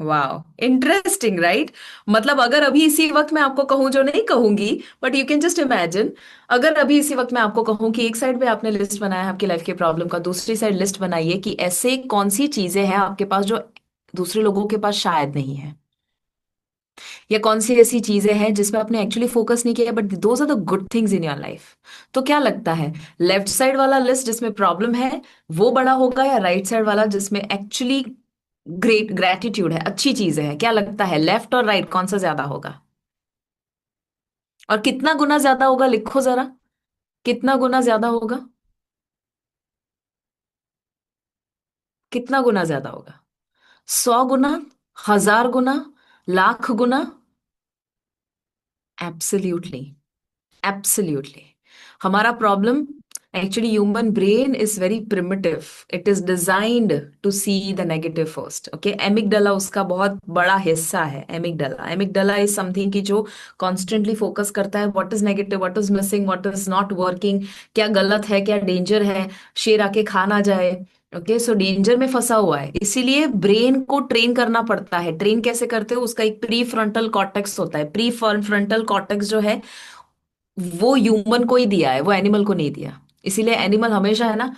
Wow, interesting, right? मतलब अगर अभी इसी वक्त मैं आपको कहूं, जो नहीं कहूंगी, but you can just imagine, अगर अभी इसी वक्त मैं आपको कहूं कि एक साइड पे आपने लिस्ट बनाया है आपकी लाइफ के प्रॉब्लम का, दूसरी साइड लिस्ट बनाइए कि ऐसे कौन सी चीजें हैं आपके पास जो दूसरे लोगों के पास शायद नहीं है, या कौन सी ऐसी चीजें हैं जिसमें आपने एक्चुअली फोकस नहीं किया, but those are the good things in your life. तो क्या लगता है, लेफ्ट साइड वाला लिस्ट जिसमें प्रॉब्लम है वो बड़ा होगा, या राइट साइड वाला जिसमें एक्चुअली ग्रेट ग्रेटिट्यूड है, अच्छी चीजें हैं? क्या लगता है, लेफ्ट और राइट कौन सा ज्यादा होगा? और कितना गुना ज्यादा होगा, लिखो जरा, कितना गुना ज्यादा होगा? कितना गुना ज्यादा होगा? 100 गुना? 1000 गुना? लाख गुना? Absolutely, absolutely. हमारा problem actually, human brain is very primitive, it is designed to see the negative first. Okay, amygdala उसका बहुत बड़ा हिस्सा है। एमिगडला, एमिगडला इज समथिंग की जो कॉन्स्टेंटली फोकस करता है what is negative, what is missing, what is not working, क्या गलत है, क्या डेंजर है, शेर आके खा ना जाए। ओके, सो डेंजर में फंसा हुआ है, इसीलिए ब्रेन को ट्रेन करना पड़ता है। ट्रेन कैसे करते हो? उसका एक प्री फ्रंटल कॉर्टेक्स होता है। प्री फ्रंटल कॉर्टेक्स जो है वो ह्यूमन को ही दिया है, वो एनिमल को नहीं दिया। इसीलिए एनिमल हमेशा है ना,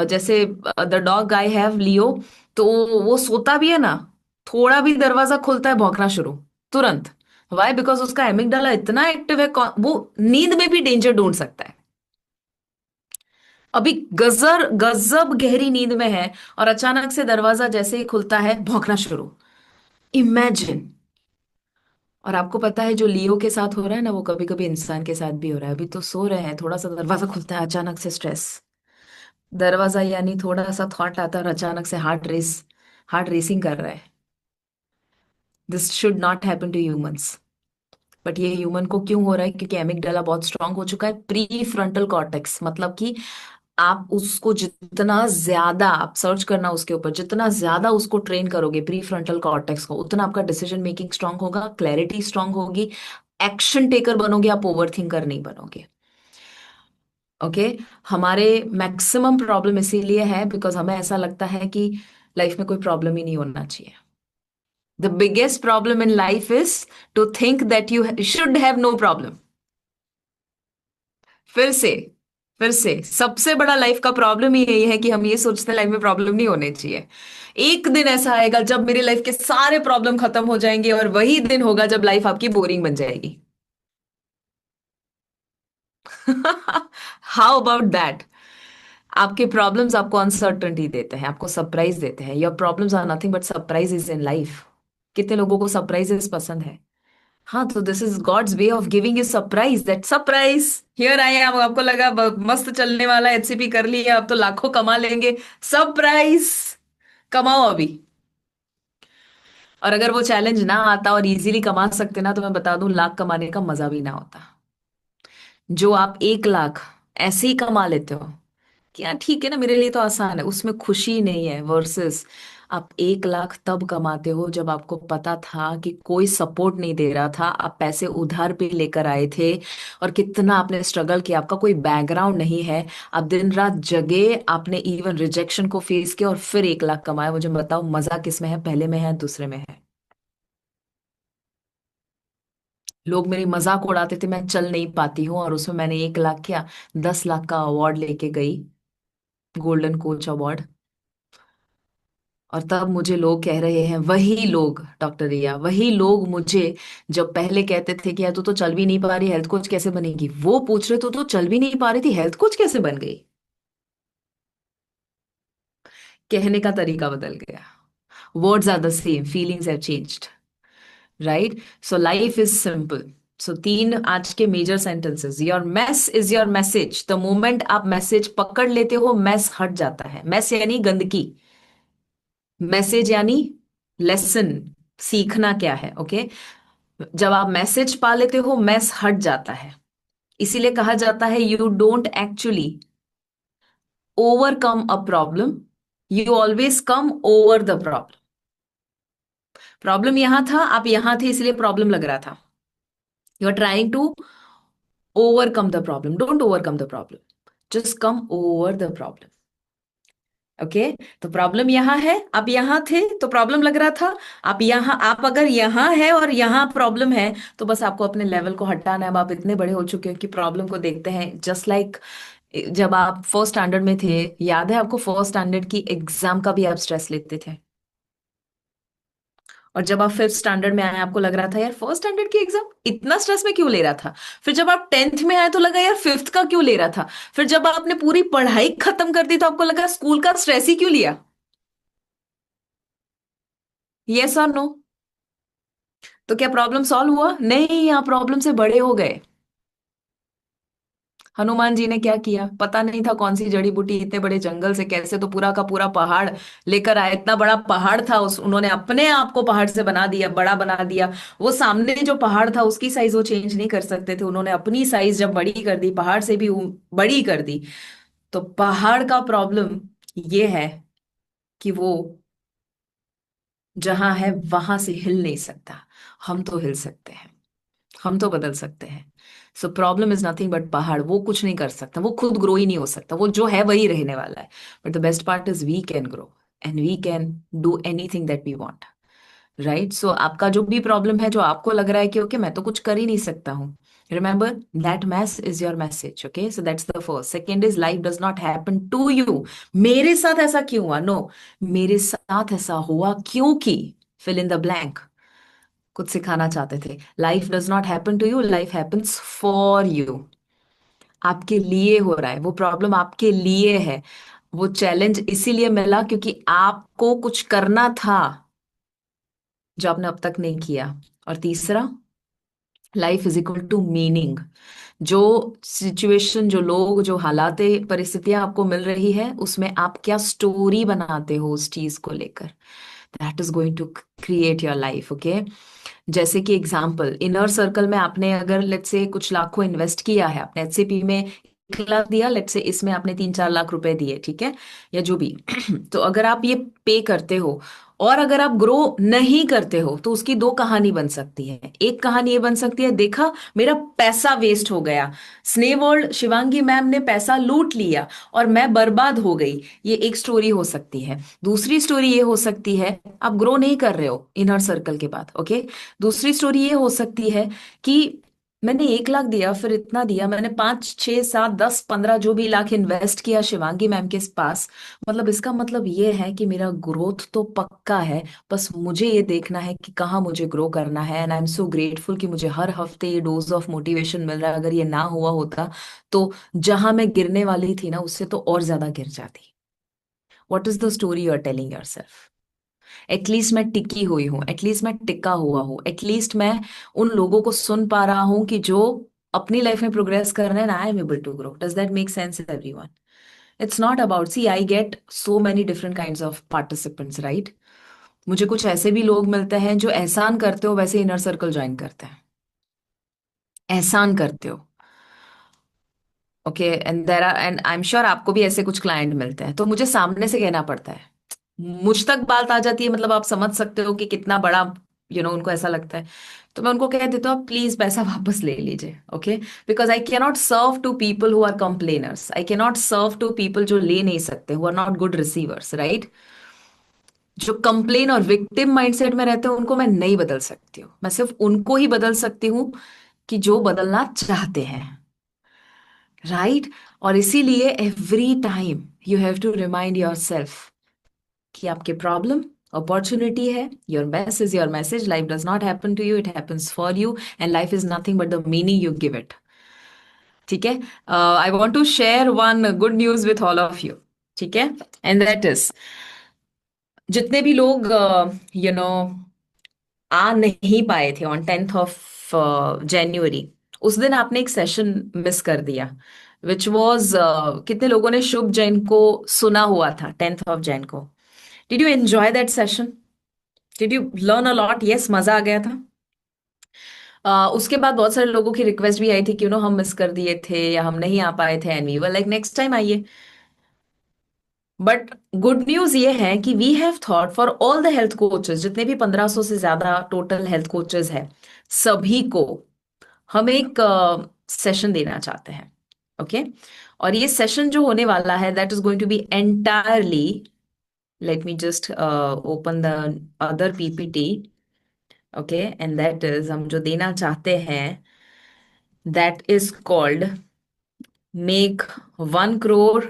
जैसे द डॉग आई हैव लियो, तो वो सोता भी है ना, थोड़ा भी दरवाजा खुलता है भौंकना शुरू, तुरंत। वाई? बिकॉज उसका एमिगडाला इतना एक्टिव है, वो नींद में भी डेंजर ढूंढ सकता है। अभी गजर गजब गहरी नींद में है और अचानक से दरवाजा जैसे ही खुलता है भौंकना शुरू। इमेजिन। और आपको पता है जो लियो के साथ हो रहा है ना, वो कभी कभी इंसान के साथ भी हो रहा है। अभी तो सो रहे हैं, थोड़ा सा दरवाजा खुलता है, अचानक से स्ट्रेस, दरवाजा यानी थोड़ा सा थॉट आता है और अचानक से हार्ट रेसिंग कर रहा है। This should not happen to humans. But ये ह्यूमन को क्यों हो रहा है? क्योंकि एमिगडाला बहुत स्ट्रांग हो चुका है। प्री फ्रंटल कॉर्टेक्स मतलब कि आप उसको जितना ज्यादा, आप सर्च करना उसके ऊपर, जितना ज्यादा उसको ट्रेन करोगे प्री फ्रंटल कॉर्टेक्स को, उतना आपका डिसीजन मेकिंग स्ट्रांग होगा, क्लैरिटी स्ट्रांग होगी, एक्शन टेकर बनोगे, आप ओवर थिंकर नहीं बनोगे। ओके। हमारे मैक्सिमम प्रॉब्लम इसीलिए है बिकॉज हमें ऐसा लगता है कि लाइफ में कोई प्रॉब्लम ही नहीं होना चाहिए। The biggest problem in life is to think that you should have no problem. फिर से फिर से सबसे बड़ा लाइफ का प्रॉब्लम ही यही है कि हम ये सोचते हैं लाइफ में प्रॉब्लम नहीं होने चाहिए। एक दिन ऐसा आएगा जब मेरी लाइफ के सारे प्रॉब्लम खत्म हो जाएंगे और वही दिन होगा जब लाइफ आपकी बोरिंग बन जाएगी। How about that? आपके प्रॉब्लम्स आपको अनसर्टनिटी देते हैं, आपको सरप्राइज देते हैं। Your problems are nothing but surprises in life. कितने लोगों को सरप्राइजेस पसंद है? हाँ, तो this is God's way of giving you surprise, that surprise here I am. आपको लगा मस्त चलने वाला, एचसीपी कर लिया, अब तो लाखों कमा लेंगे। सरप्राइज। कमाओ अभी। और अगर वो चैलेंज ना आता और इजीली कमा सकते ना, तो मैं बता दूं लाख कमाने का मजा भी ना होता। जो आप 1 लाख ऐसे ही कमा लेते हो कि हाँ ठीक है ना, मेरे लिए तो आसान है, उसमें खुशी नहीं है, वर्सेस आप 1 लाख तब कमाते हो जब आपको पता था कि कोई सपोर्ट नहीं दे रहा था, आप पैसे उधार पे लेकर आए थे, और कितना आपने स्ट्रगल किया, आपका कोई बैकग्राउंड नहीं है, आप दिन रात जगे, आपने इवन रिजेक्शन को फेस किया और फिर 1 लाख कमाया। मुझे बताओ मजा किस में है, पहले में है दूसरे में है? लोग मेरी मजाक उड़ाते थे मैं चल नहीं पाती हूँ, और उसमें मैंने 1 लाख क्या, 10 लाख का अवार्ड लेके गई, गोल्डन कोच अवार्ड। और तब मुझे लोग कह रहे हैं, वही लोग डॉक्टर रिया, वही लोग मुझे जब पहले कहते थे कि यार तू तो चल भी नहीं पा रही, हेल्थ कोच कैसे बनेगी, वो पूछ रहे तू तो चल भी नहीं पा रही थी, हेल्थ कोच कैसे बन गई? कहने का तरीका बदल गया। Words are the same, feelings have changed, right? So life is simple. So 3 आज के major sentences. Your mess is your message. The moment आप मैसेज पकड़ लेते हो, मेस हट जाता है। मेस यानी गंदगी, मैसेज यानी लेसन, सीखना क्या है। ओके। जब आप मैसेज पा लेते हो, मैस हट जाता है। इसीलिए कहा जाता है you don't actually overcome a problem, you always come over the problem. Problem यहां था, आप यहां थे, इसलिए प्रॉब्लम लग रहा था। You are trying to overcome the problem, don't overcome the problem, just come over the problem. Okay. तो प्रॉब्लम यहां है, आप यहां थे तो प्रॉब्लम लग रहा था। आप यहां, आप अगर यहां है और यहां प्रॉब्लम है, तो बस आपको अपने लेवल को हटाना है। अब आप इतने बड़े हो चुके हो कि प्रॉब्लम को देखते हैं जस्ट लाइक जब आप फर्स्ट स्टैंडर्ड में थे। याद है आपको फर्स्ट स्टैंडर्ड की एग्जाम का भी आप स्ट्रेस लेते थे? और जब आप फिफ्थ स्टैंडर्ड में आए, आपको लग रहा था यार फर्स्ट स्टैंडर्ड की एग्जाम इतना स्ट्रेस में क्यों ले रहा था। फिर जब आप टेंथ में आए तो लगा यार फिफ्थ का क्यों ले रहा था। फिर जब आपने पूरी पढ़ाई खत्म कर दी तो आपको लगा स्कूल का स्ट्रेस ही क्यों लिया। यस और नो? तो क्या प्रॉब्लम सॉल्व हुआ? नहीं, आप प्रॉब्लम से बड़े हो गए। हनुमान जी ने क्या किया, पता नहीं था कौन सी जड़ी बूटी इतने बड़े जंगल से कैसे तो पूरा का पूरा पहाड़ लेकर आए। इतना बड़ा पहाड़ था, उस उन्होंने अपने आप को पहाड़ से बना दिया, बड़ा बना दिया। वो सामने जो पहाड़ था उसकी साइज वो चेंज नहीं कर सकते थे, उन्होंने अपनी साइज जब बड़ी कर दी, पहाड़ से भी बड़ी कर दी। तो पहाड़ का प्रॉब्लम ये है कि वो जहां है वहां से हिल नहीं सकता। हम तो हिल सकते हैं, हम तो बदल सकते हैं। So problem is nothing but पहाड़, वो कुछ नहीं कर सकता, वो खुद ग्रो ही नहीं हो सकता, वो जो है वही रहने वाला है। But the best part is we can grow and we can do anything that we want. Right? So आपका जो भी प्रॉब्लम है, जो आपको लग रहा है कि ओके मैं तो कुछ कर ही नहीं सकता हूँ, remember that mess is your message. Okay, so that's the first. Second is life does not happen to you. मेरे साथ ऐसा क्यों हुआ? नो, मेरे साथ ऐसा हुआ क्योंकि फिल इन द ब्लैंक. कुछ सिखाना चाहते थे. Life does not happen to you, life happens for you. आपके लिए हो रहा है, वो प्रॉब्लम आपके लिए है. वो चैलेंज इसीलिए मिला क्योंकि आपको कुछ करना था जो आपने अब तक नहीं किया. और तीसरा, life is equal to meaning. जो सिचुएशन, जो लोग, जो हालातें, परिस्थितियां आपको मिल रही है, उसमें आप क्या स्टोरी बनाते हो उस चीज को लेकर, that is going to create your life. Okay, जैसे कि एग्जाम्पल, इनर सर्कल में आपने अगर लेट्स से कुछ लाखों इन्वेस्ट किया है, आपने एचसीपी में 1 लाख दिया, लेट्स से इसमें आपने 3-4 लाख रुपए दिए, ठीक है, या जो भी. तो अगर आप ये पे करते हो और अगर आप ग्रो नहीं करते हो, तो उसकी दो कहानी बन सकती है. एक कहानी ये बन सकती है, देखा मेरा पैसा वेस्ट हो गया, स्नेह वर्ल्ड शिवांगी मैम ने पैसा लूट लिया और मैं बर्बाद हो गई. ये एक स्टोरी हो सकती है. दूसरी स्टोरी ये हो सकती है, आप ग्रो नहीं कर रहे हो इनर सर्कल के बाद. ओके, दूसरी स्टोरी ये हो सकती है कि मैंने 1 लाख दिया, फिर इतना दिया, मैंने 5, 6, 7, 10, 15 जो भी लाख इन्वेस्ट किया शिवांगी मैम के पास. मतलब इसका मतलब ये है कि मेरा ग्रोथ तो पक्का है, बस मुझे ये देखना है कि कहाँ मुझे ग्रो करना है. And I am so grateful कि मुझे हर हफ्ते ये डोज ऑफ मोटिवेशन मिल रहा है. अगर ये ना हुआ होता तो जहां मैं गिरने वाली थी ना, उससे तो और ज्यादा गिर जाती. What is the story you are telling yourself? At least मैं टिकी हुई हूँ, एटलीस्ट मैं टिका हुआ हूँ, एटलीस्ट मैं उन लोगों को सुन पा रहा हूँ कि जो अपनी लाइफ में प्रोग्रेस कर रहे हैं. I am able to grow. Does that make sense everyone? It's not about, see I get so many different kinds of participants, right? मुझे कुछ ऐसे भी लोग मिलते हैं जो एहसान करते हो वैसे इनर सर्कल ज्वाइन करते हैं. एहसान करते हो. Okay, and there are, and I am sure आपको भी ऐसे कुछ क्लाइंट मिलते हैं, तो मुझे सामने से कहना पड़ता है. मुझ तक बात आ जाती है, मतलब आप समझ सकते हो कि कितना बड़ा उनको ऐसा लगता है. तो मैं उनको कह देता हूँ, प्लीज पैसा वापस ले लीजिए. Okay, because I cannot serve to people who are complainers. I cannot serve to people जो ले नहीं सकते, who are not good receivers, right? जो कंप्लेन और विक्टिम माइंडसेट में रहते हैं उनको मैं नहीं बदल सकती हूँ. मैं सिर्फ उनको ही बदल सकती हूँ कि जो बदलना चाहते हैं, राइट? और इसीलिए every time you have to remind yourself कि आपके प्रॉब्लम अपॉर्चुनिटी है. Your mess is your message. Life does not happen to you, it happens for you. And life is nothing but the meaning you give it. ठीक है? I want to share one good news with all of you. ठीक है? And that is, जितने भी लोग you know आ नहीं पाए थे ऑन 10th of January, उस दिन आपने एक सेशन मिस कर दिया, विच वॉज, कितने लोगों ने शुभ जैन को सुना हुआ था 10th of Jan को? Did you enjoy that session? Did you learn a lot? Yes, मजा आ गया था. उसके बाद बहुत सारे लोगों की रिक्वेस्ट भी आई थी कि हम मिस कर दिए थे या हम नहीं आ पाए थे, and we were like next time आइए. बट गुड न्यूज ये है कि we have thought for all the health coaches, जितने भी 1500 से ज्यादा टोटल हेल्थ कोचेस हैं, सभी को हम एक सेशन देना चाहते हैं. ओके, और ये सेशन जो होने वाला है, that is going to be entirely, let me just open the other PPT. Okay, and that is, हम जो देना चाहते हैं, that is called make 1 crore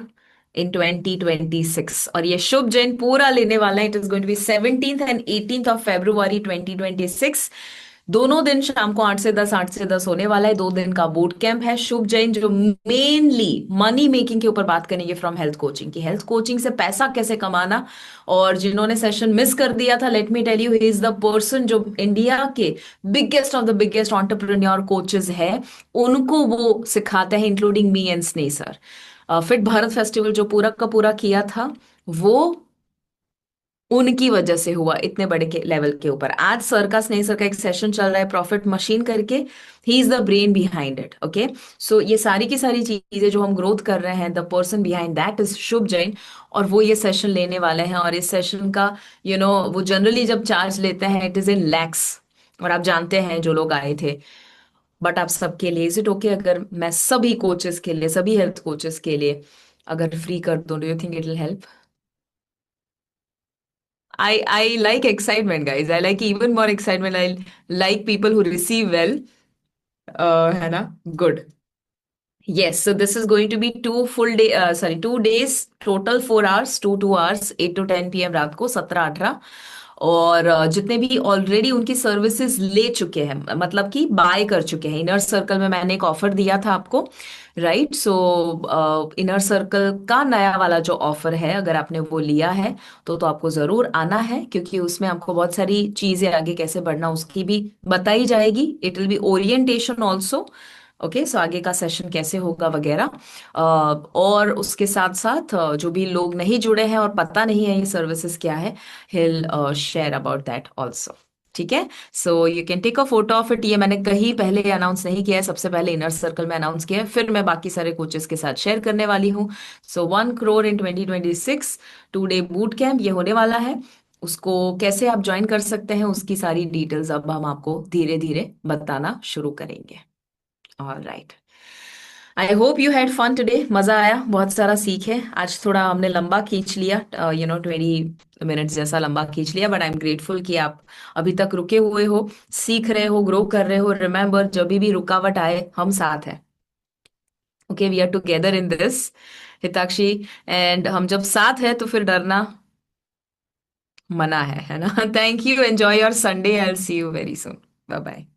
in 2026. और ये शुभ जैन पूरा लेने वाला है. It is going to be 17th and 18th of February 2026. दोनों दिन शाम को 8 से 10, 8 से 10 होने वाला है. 2 दिन का बूट कैंप है शुभ जैन, जो मेनली मनी मेकिंग के ऊपर बात करेंगे फ्रॉम हेल्थ कोचिंग की, हेल्थ कोचिंग से पैसा कैसे कमाना. और जिन्होंने सेशन मिस कर दिया था, let me tell you, he is the person जो इंडिया के biggest of the biggest entrepreneur coaches है, उनको वो सिखाते हैं, including me and Sneh sir. Fit Bharat festival जो पूरा का पूरा किया था, वो उनकी वजह से हुआ इतने बड़े के लेवल के ऊपर. आज सर का, स्नेह सर का एक सेशन चल रहा है प्रॉफिट मशीन करके. He is the brain behind it. Okay, so ये सारी की सारी चीजें जो हम ग्रोथ कर रहे हैं, the person behind that is Shubh Jain. और वो ये सेशन लेने वाले हैं. और इस सेशन का वो जनरली जब चार्ज लेते हैं, इट इज इन लैक्स. और आप जानते हैं जो लोग आए थे. बट आप सबके लिए इज इट ओके अगर मैं सभी कोचेस के लिए, सभी हेल्थ कोचेस के लिए अगर फ्री कर दूं? Do you think it will help? I like excitement, guys. I like even more excitement. I like people who receive well. है ना? Good. Yes, so this is going to be 2 full day, sorry, 2 days, total 4 hours, 2 hours, 8 to 10 p.m. रात को 17-18। और जितने भी already उनकी services ले चुके हैं, मतलब कि बाय कर चुके हैं, इनर सर्कल में मैंने एक ऑफर दिया था आपको, राइट? सो इनर सर्कल का नया वाला जो ऑफर है, अगर आपने वो लिया है तो आपको जरूर आना है, क्योंकि उसमें आपको बहुत सारी चीजें आगे कैसे बढ़ना उसकी भी बताई जाएगी। It will be orientation also. Okay, so आगे का सेशन कैसे होगा वगैरह। और उसके साथ साथ जो भी लोग नहीं जुड़े हैं और पता नहीं है ये सर्विसेज क्या है, he'll share about that also. ठीक है, so you can take a photo of it. ये मैंने कहीं पहले अनाउंस नहीं किया है, सबसे पहले इनर सर्कल में अनाउंस किया है, फिर मैं बाकी सारे कोचेस के साथ शेयर करने वाली हूँ। सो 1 crore in 2026 2 day boot camp ये होने वाला है। उसको कैसे आप ज्वाइन कर सकते हैं उसकी सारी डिटेल्स अब हम आपको धीरे धीरे बताना शुरू करेंगे। All right, I hope you had fun today. मजा आया, बहुत सारा सीखे। आज थोड़ा हमने लंबा खींच लिया, 20 मिनट्स जैसा लंबा खींच लिया, बट आई एम ग्रेटफुल कि आप अभी तक रुके हुए हो, सीख रहे हो, ग्रो कर रहे हो। रिमेंबर, जब भी रुकावट आए हम साथ हैं। Okay, we are together in this, Hitakshi. And हम जब साथ हैं तो फिर डरना मना है ना? Thank you, enjoy your Sunday, I will see you very soon. Bye bye.